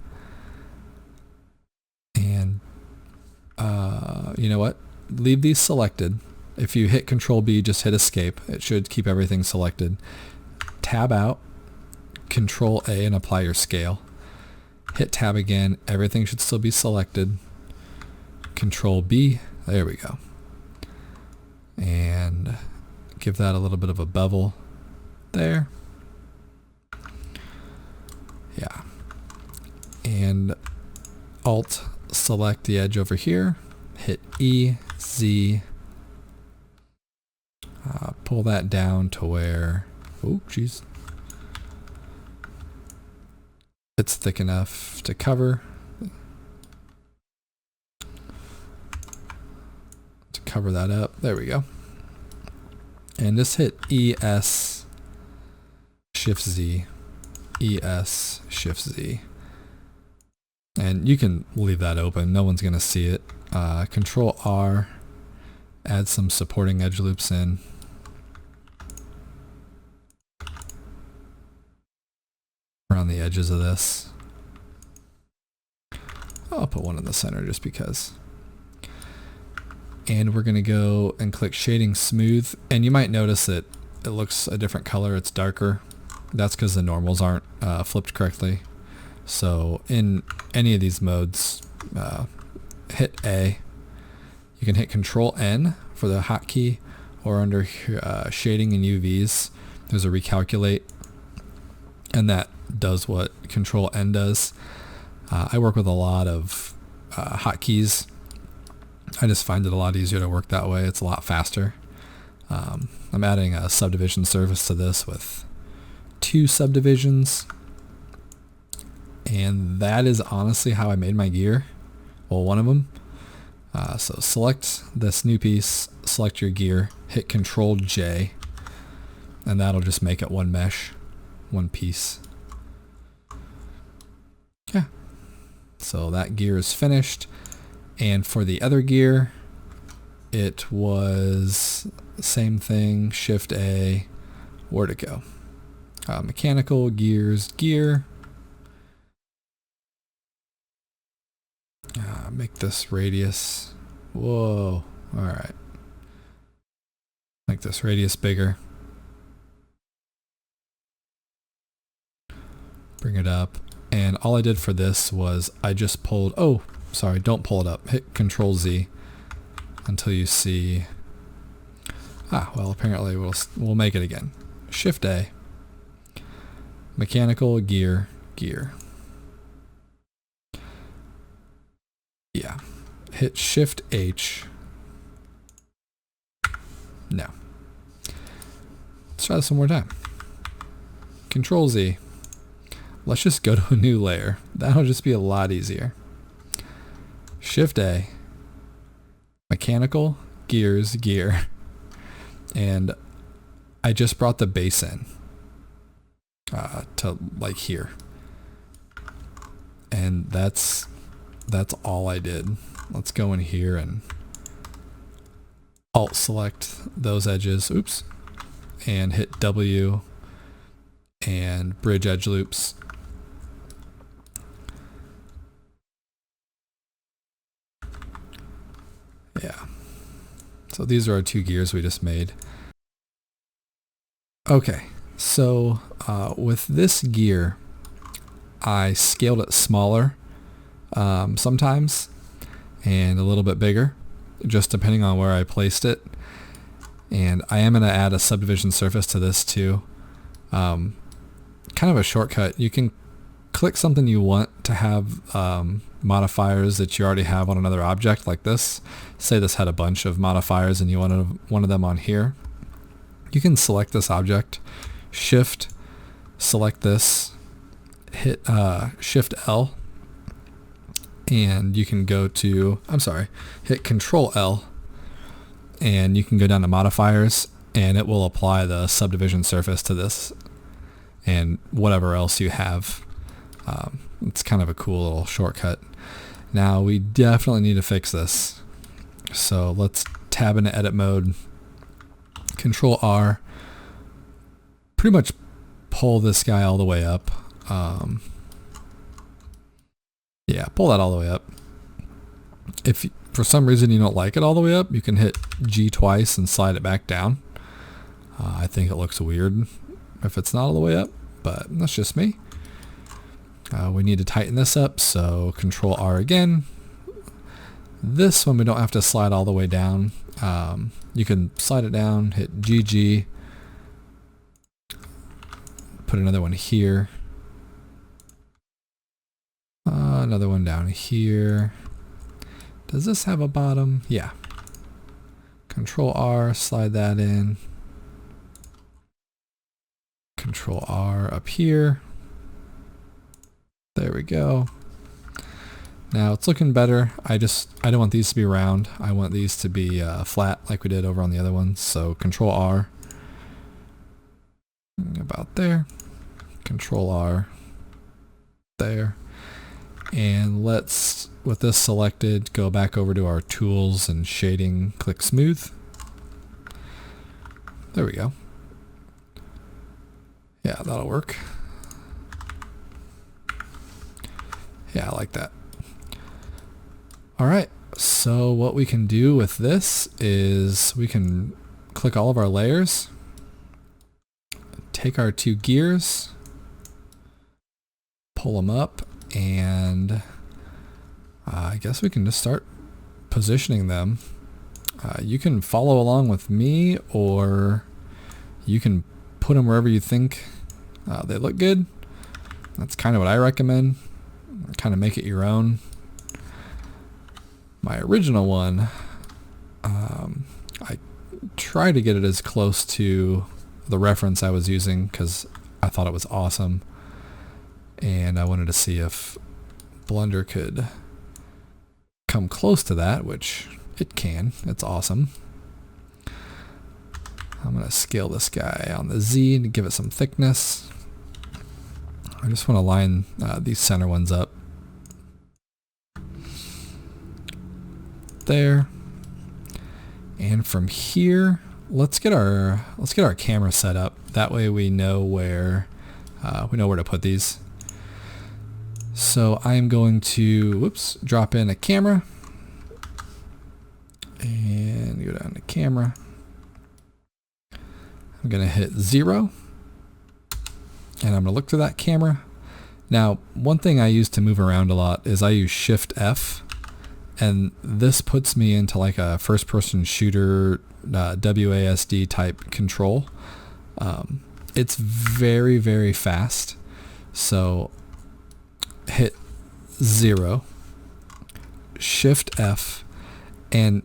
And you know what? Leave these selected. If you hit Control B, just hit Escape. It should keep everything selected. Tab out, Control A, and apply your scale. Hit Tab again. Everything should still be selected. Control B. There we go. And give that a little bit of a bevel there. Yeah. And Alt, select the edge over here. Hit E, Z. Pull that down to where, oh geez, it's thick enough to cover. To cover that up. There we go. And just hit ES, Shift Z, ES, Shift Z. And you can leave that open. No one's going to see it. Control R, add some supporting edge loops in. Around the edges of this. I'll put one in the center just because. And we're going to go and click Shading Smooth. And you might notice that it looks a different color. It's darker. That's because the normals aren't flipped correctly. So in any of these modes, hit A. You can hit Control N for the hotkey, or under Shading and UVs, there's a Recalculate. And that does what Control N does. I work with a lot of hotkeys. I just find it a lot easier to work that way. It's a lot faster. I'm adding a subdivision surface to this with 2 subdivisions. And that is honestly how I made my gear. Well, one of them. So select this new piece, select your gear, hit Control J, and that'll just make it one mesh, one piece. Yeah. So that gear is finished. And for the other gear, it was same thing, Shift A, where'd it go? Mechanical, gears, gear. Make this radius, whoa, alright. Make this radius bigger. Bring it up. And all I did for this was I just pulled, oh, sorry, don't pull it up. Hit Control Z until you see, well, apparently we'll make it again. Shift A, mechanical, gear, gear. Yeah. Hit Shift H. No. Let's try this one more time. Control Z. Let's just go to a new layer. That'll just be a lot easier. Shift A. Mechanical, gears, gear. And I just brought the base in to like here. And that's all I did. Let's go in here and Alt select those edges, oops, and hit W and bridge edge loops. Yeah. So these are our 2 gears we just made. Okay, so with this gear, I scaled it smaller sometimes and a little bit bigger, just depending on where I placed it. And I am going to add a subdivision surface to this too. kind of a shortcut. You can click something you want to have modifiers that you already have on another object, like this. Say this had a bunch of modifiers and you wanted one of them on here. You can select this object, shift, select this, hit Shift L, and you can go to, hit Control L, and you can go down to modifiers, and it will apply the subdivision surface to this and whatever else you have. It's kind of a cool little shortcut. Now we definitely need to fix this. So let's tab into edit mode, Control R, pretty much pull this guy all the way up. Yeah, pull that all the way up. If for some reason you don't like it all the way up, you can hit G twice and slide it back down. I think it looks weird if it's not all the way up, but that's just me. We need to tighten this up, so Control R again. This one we don't have to slide all the way down. You can slide it down, hit GG, put another one here, another one down here. Does this have a bottom? Yeah. Control R, slide that in. Control R up here. There we go. Now it's looking better. I don't want these to be round. I want these to be flat like we did over on the other ones. So Control R, about there. Control R, there. And let's, with this selected, go back over to our tools and shading, click smooth. There we go. Yeah, that'll work. Yeah, I like that. Alright, so what we can do with this is we can click all of our layers, take our two gears, pull them up, and I guess we can just start positioning them. You can follow along with me, or you can put them wherever you think they look good. That's kind of what I recommend. Kind of make it your own. My original one, I tried to get it as close to the reference I was using because I thought it was awesome, and I wanted to see if Blender could come close to that, which it can. It's awesome. I'm going to scale this guy on the Z to give it some thickness. I just want to line these center ones up. There. And from here, let's get our camera set up. That way we know where to put these. So I'm going to drop in a camera and go down to camera. I'm going to hit 0. And I'm going to look through that camera. Now, one thing I use to move around a lot is I use Shift F, and this puts me into like a first-person shooter WASD type control. It's very, very fast. So hit 0, Shift F, and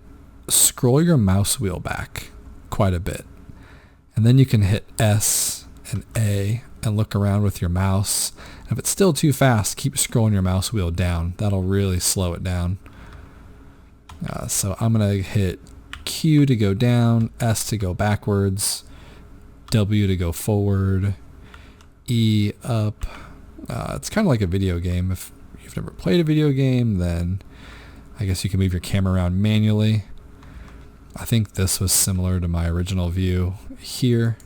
scroll your mouse wheel back quite a bit. And then you can hit S and A and look around with your mouse. And if it's still too fast, keep scrolling your mouse wheel down. That'll really slow it down. So I'm going to hit Q to go down, S to go backwards, W to go forward, E up. It's kind of like a video game. If you've never played a video game, then I guess you can move your camera around manually. I think this was similar to my original view here.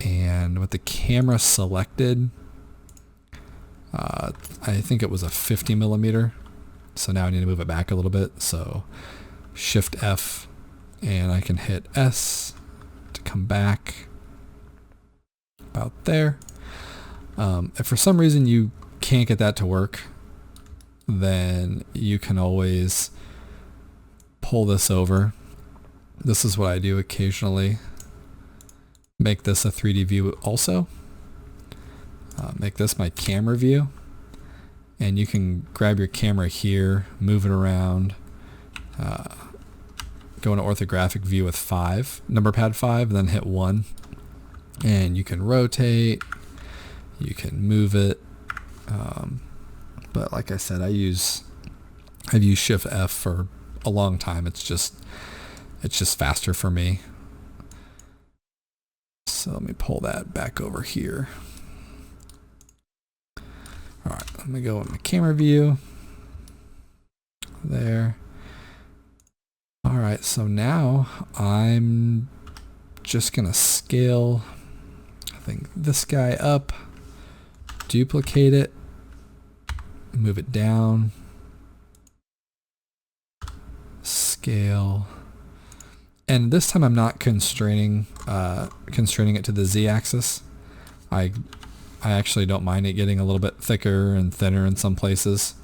And with the camera selected, I think it was a 50 millimeter. So now I need to move it back a little bit. So Shift F, and I can hit S to come back about there. If for some reason you can't get that to work, then you can always pull this over. This is what I do occasionally. Make this a 3D view also. make this my camera view. And you can grab your camera here, move it around, go into orthographic view with 5, number pad 5, then hit 1. And you can rotate, you can move it. But like I said, I've used Shift F for a long time. It's just faster for me. So let me pull that back over here. All right, let me go in my camera view. There. All right, so now I'm just gonna scale, I think, this guy up, duplicate it, move it down, scale, and this time I'm not constraining it to the z-axis. I actually don't mind it getting a little bit thicker and thinner in some places.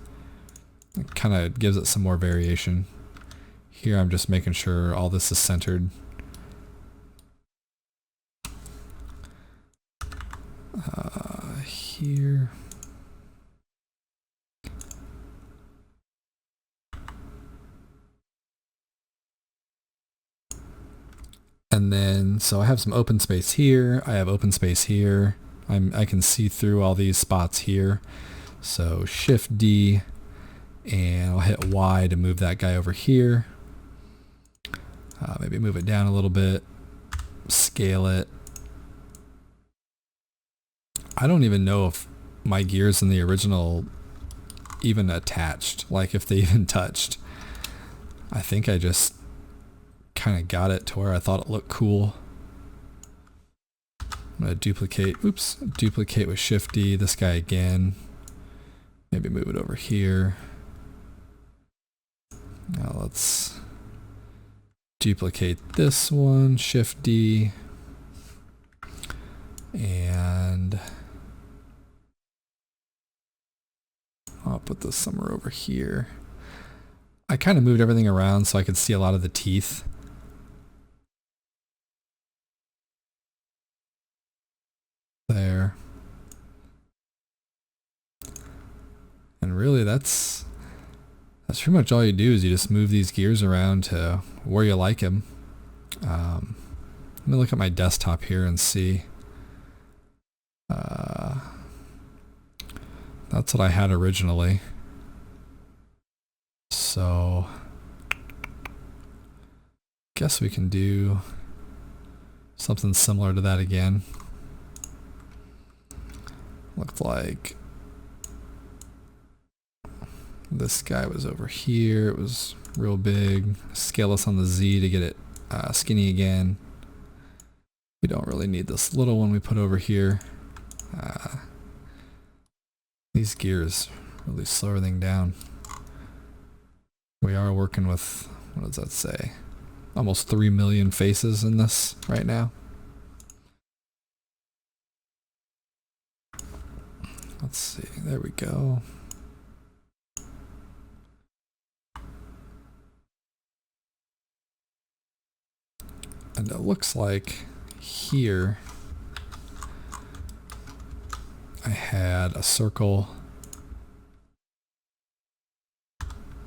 It kind of gives it some more variation. Here I'm just making sure all this is centered. Here. And then, so I have some open space here. I have open space here. I can see through all these spots here. So Shift D, and I'll hit Y to move that guy over here. Maybe move it down a little bit, scale it. I don't even know if my gears in the original even attached, like if they even touched. I think I just kind of got it to where I thought it looked cool. I'm going to duplicate with Shift D, this guy again. Maybe move it over here. Now let's duplicate this one, Shift D, and I'll put this somewhere over here. I kind of moved everything around so I could see a lot of the teeth. There. And really that's pretty much all you do, is you just move these gears around to where you like them. Let me look at my desktop here and see. That's what I had originally. So guess we can do something similar to that again. Looked like this guy was over here. It was real big. Scale this on the Z to get it skinny again. We don't really need this little one we put over here. These gears really slow everything down. We are working with, what does that say? Almost 3 million faces in this right now. Let's see, there we go. And it looks like here I had a circle.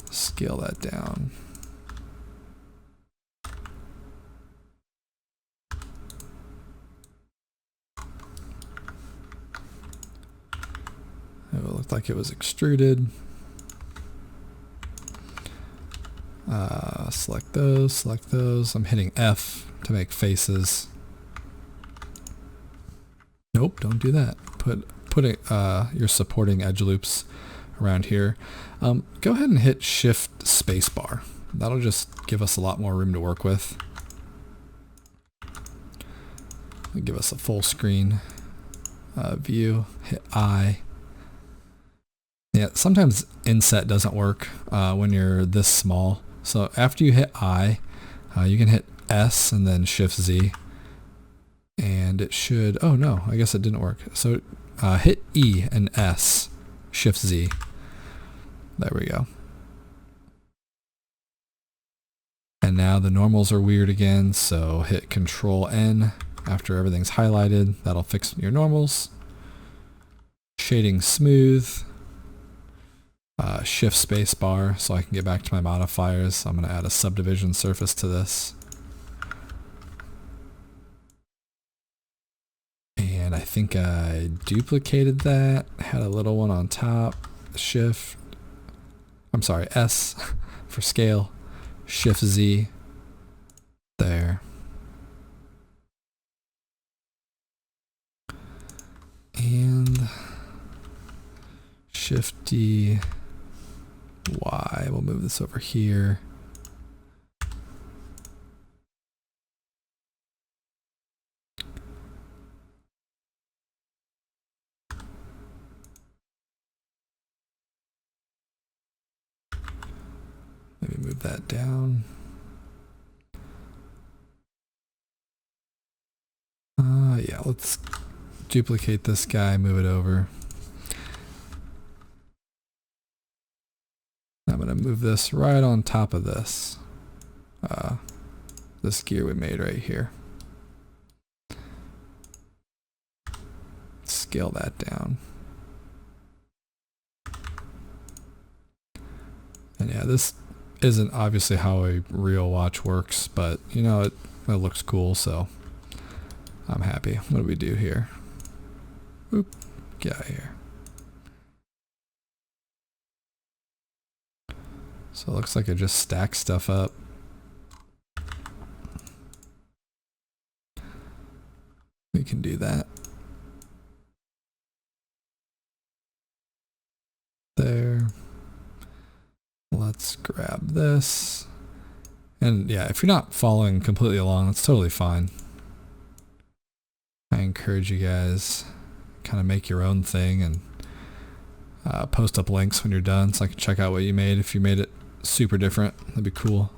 Scale that down. It looked like it was extruded. Select those. I'm hitting F to make faces. Nope, don't do that. Put your supporting edge loops around here. Go ahead and hit Shift Spacebar. That'll just give us a lot more room to work with. Give us a full screen view. Hit I. Yeah, sometimes Inset doesn't work when you're this small. So after you hit I, you can hit S and then Shift Z. And it should, oh no, I guess it didn't work. So hit E and S, Shift Z. There we go. And now the normals are weird again, so hit Control N after everything's highlighted. That'll fix your normals. shading smooth, shift space bar so I can get back to my modifiers. So I'm going to add a subdivision surface to this. And I think I duplicated that, had a little one on top, shift, I'm sorry, S for scale, shift Z, there. And shift D, Y, we'll move this over here. Maybe move that down. Yeah, let's duplicate this guy, move it over. I'm going to move this right on top of this. This gear we made right here. Scale that down. And yeah, this isn't obviously how a real watch works, but you know, it looks cool, so I'm happy. What do we do here? Oop, get out of here. So it looks like it just stacks stuff up. We can do that. There. Let's grab this. And yeah, if you're not following completely along, that's totally fine. I encourage you guys kind of make your own thing and post up links when you're done so I can check out what you made. If you made it super different, that'd be cool.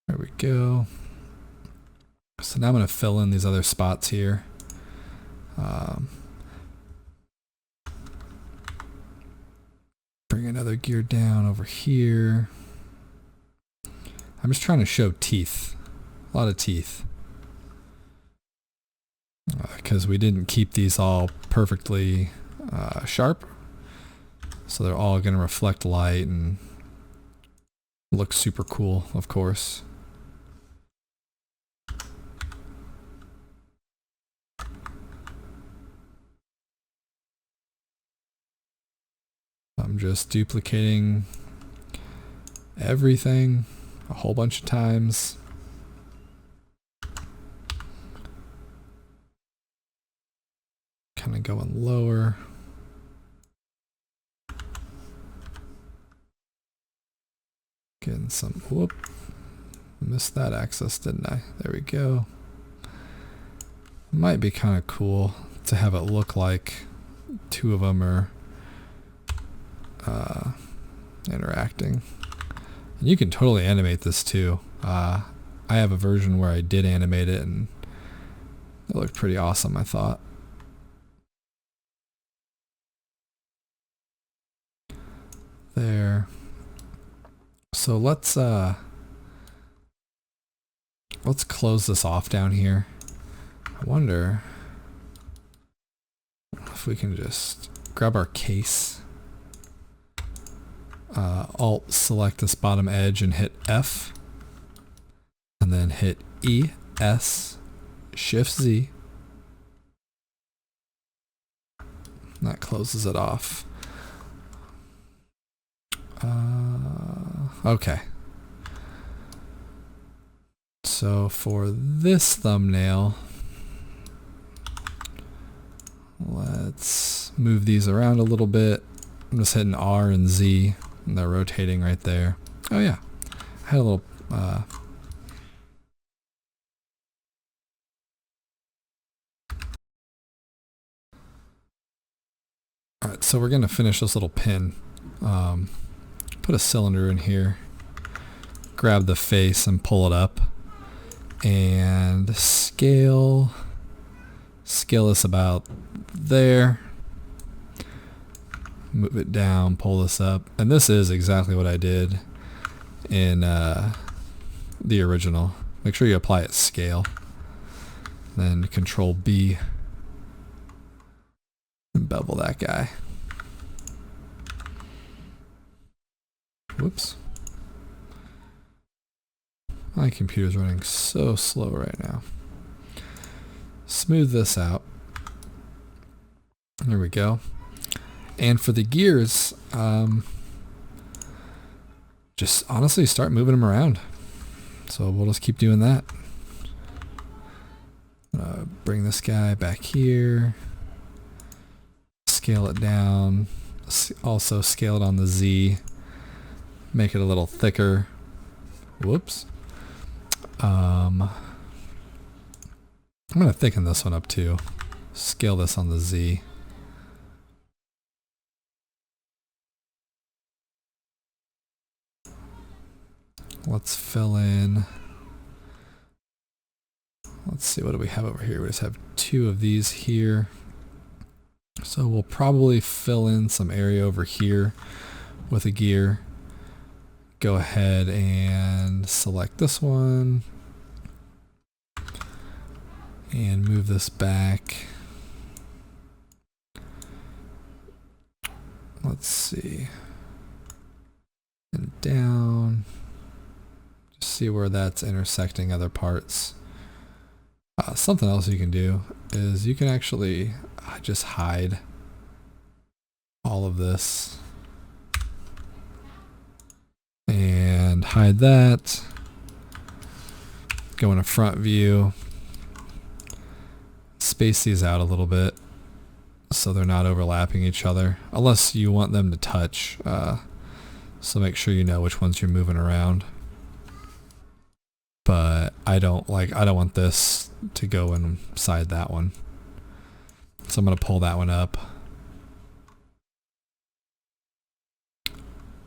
There we go. So now I'm going to fill in these other spots here. Bring another gear down over here. I'm just trying to show teeth. A lot of teeth. Because we didn't keep these all perfectly sharp. So they're all going to reflect light and look super cool, of course. I'm just duplicating everything a whole bunch of times. Kind of going lower. Getting some, whoop, missed that axis, didn't I? There we go. Might be kind of cool to have it look like two of them are interacting. And you can totally animate this too. I have a version where I did animate it and it looked pretty awesome, I thought. There. So let's close this off down here. I wonder if we can just grab our case. Alt select this bottom edge and hit F, and then hit E, S, Shift Z. That closes it off. Okay. So for this thumbnail, let's move these around a little bit. I'm just hitting R and Z. And they're rotating right there. Oh yeah, I had a little Alright, so we're gonna finish this little pin. Put a cylinder in here, grab the face and pull it up, and scale this about there. Move it down, pull this up, and this is exactly what I did in the original. Make sure you apply it scale. Then Control B and bevel that guy. Whoops. My computer's running so slow right now. Smooth this out. There we go. And for the gears, just honestly start moving them around. So we'll just keep doing that. Bring this guy back here. Scale it down. Also scale it on the Z. Make it a little thicker. Whoops. I'm going to thicken this one up too. Scale this on the Z. Let's fill in. Let's see, what do we have over here? We just have 2 of these here. So we'll probably fill in some area over here with a gear. Go ahead and select this one. And move this back. Let's see. And down. Just see where that's intersecting other parts. Something else you can do is you can actually just hide all of this. And hide that. Go in a front view. Space these out a little bit so they're not overlapping each other, unless you want them to touch. So make sure you know which ones you're moving around. But I don't want this to go inside that one. So I'm going to pull that one up.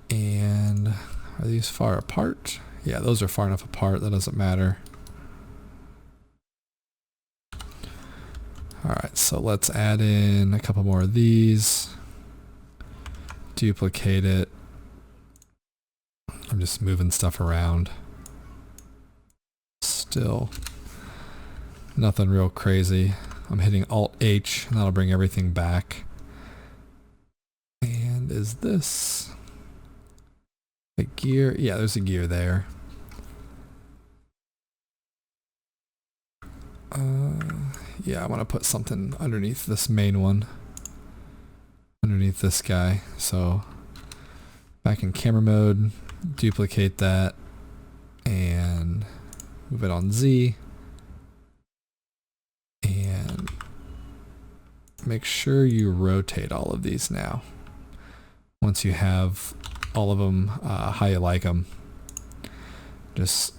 And are these far apart? Yeah, those are far enough apart. That doesn't matter. Alright, so let's add in a couple more of these. Duplicate it. I'm just moving stuff around. Still nothing real crazy. I'm hitting Alt-H and that'll bring everything back. And is this a gear? Yeah, there's a gear there. Yeah, I want to put something underneath this main one. Underneath this guy. So back in camera mode, duplicate that and move it on Z. And make sure you rotate all of these now. Once you have all of them how you like them, just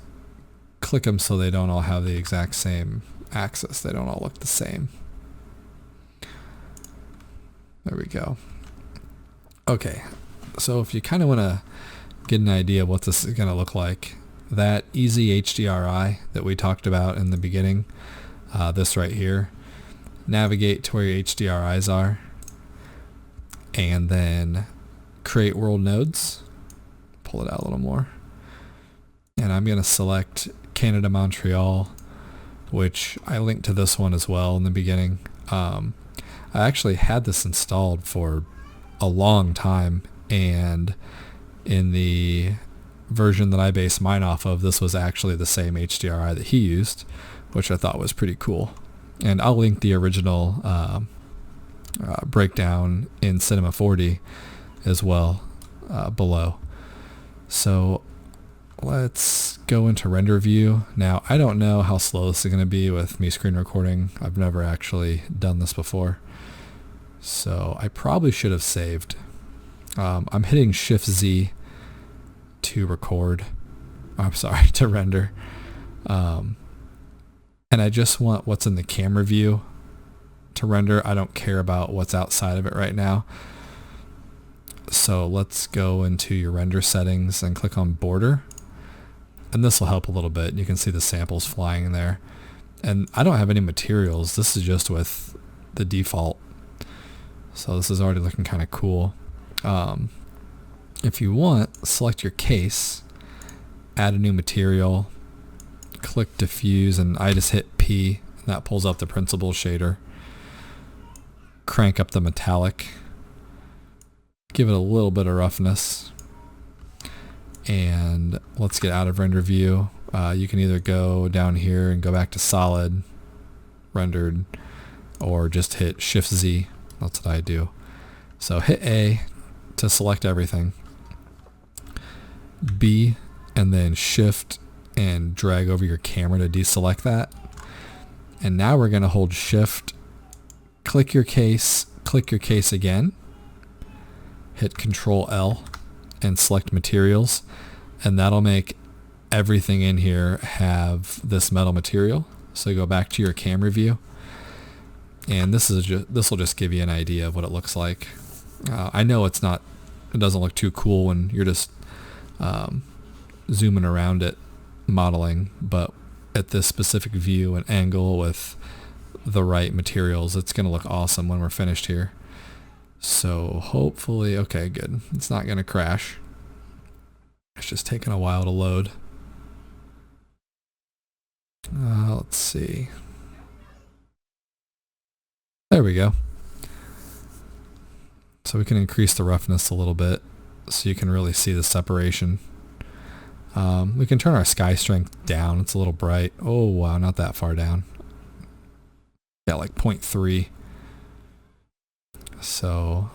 click them so they don't all have the exact same axis. They don't all look the same. There we go. Okay, so if you kind of want to get an idea of what this is going to look like, that easy HDRI that we talked about in the beginning, this right here, navigate to where your HDRIs are, and then create world nodes. Pull it out a little more. And I'm going to select Canada, Montreal, which I linked to this one as well in the beginning. I actually had this installed for a long time, and in the version that I based mine off of, this was actually the same HDRI that he used, which I thought was pretty cool. And I'll link the original breakdown in Cinema 4D as well below. So let's go into render view. Now, I don't know how slow this is going to be with me screen recording. I've never actually done this before. So I probably should have saved. I'm hitting Shift Z to record. I'm sorry, to render. And I just want what's in the camera view to render. I don't care about what's outside of it right now. So let's go into your render settings and click on border. And this will help a little bit. You can see the samples flying in there. And I don't have any materials. This is just with the default. So this is already looking kind of cool. If you want, select your case, add a new material, click diffuse, and I just hit P, and that pulls out the principal shader. Crank up the metallic, give it a little bit of roughness, and let's get out of render view. You can either go down here and go back to solid rendered, or just hit Shift Z. That's what I do. So hit A to select everything, B, and then Shift and drag over your camera to deselect that. And now we're going to hold Shift, click your case again, hit Control L and select materials, and that'll make everything in here have this metal material. So go back to your camera view, and this will just give you an idea of what it looks like. I know it doesn't look too cool when you're just zooming around it modeling, but at this specific view and angle with the right materials, it's going to look awesome when we're finished here. So hopefully, okay, good. It's not going to crash. It's just taking a while to load. Let's see. There we go. So we can increase the roughness a little bit so you can really see the separation. We can turn our sky strength down. It's a little bright. Oh wow, not that far down. Yeah, like 0.3. So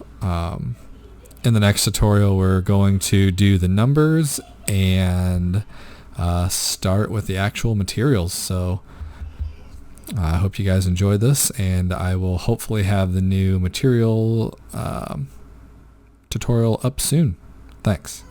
in the next tutorial we're going to do the numbers and start with the actual materials. So I hope you guys enjoyed this, and I will hopefully have the new material tutorial up soon. Thanks.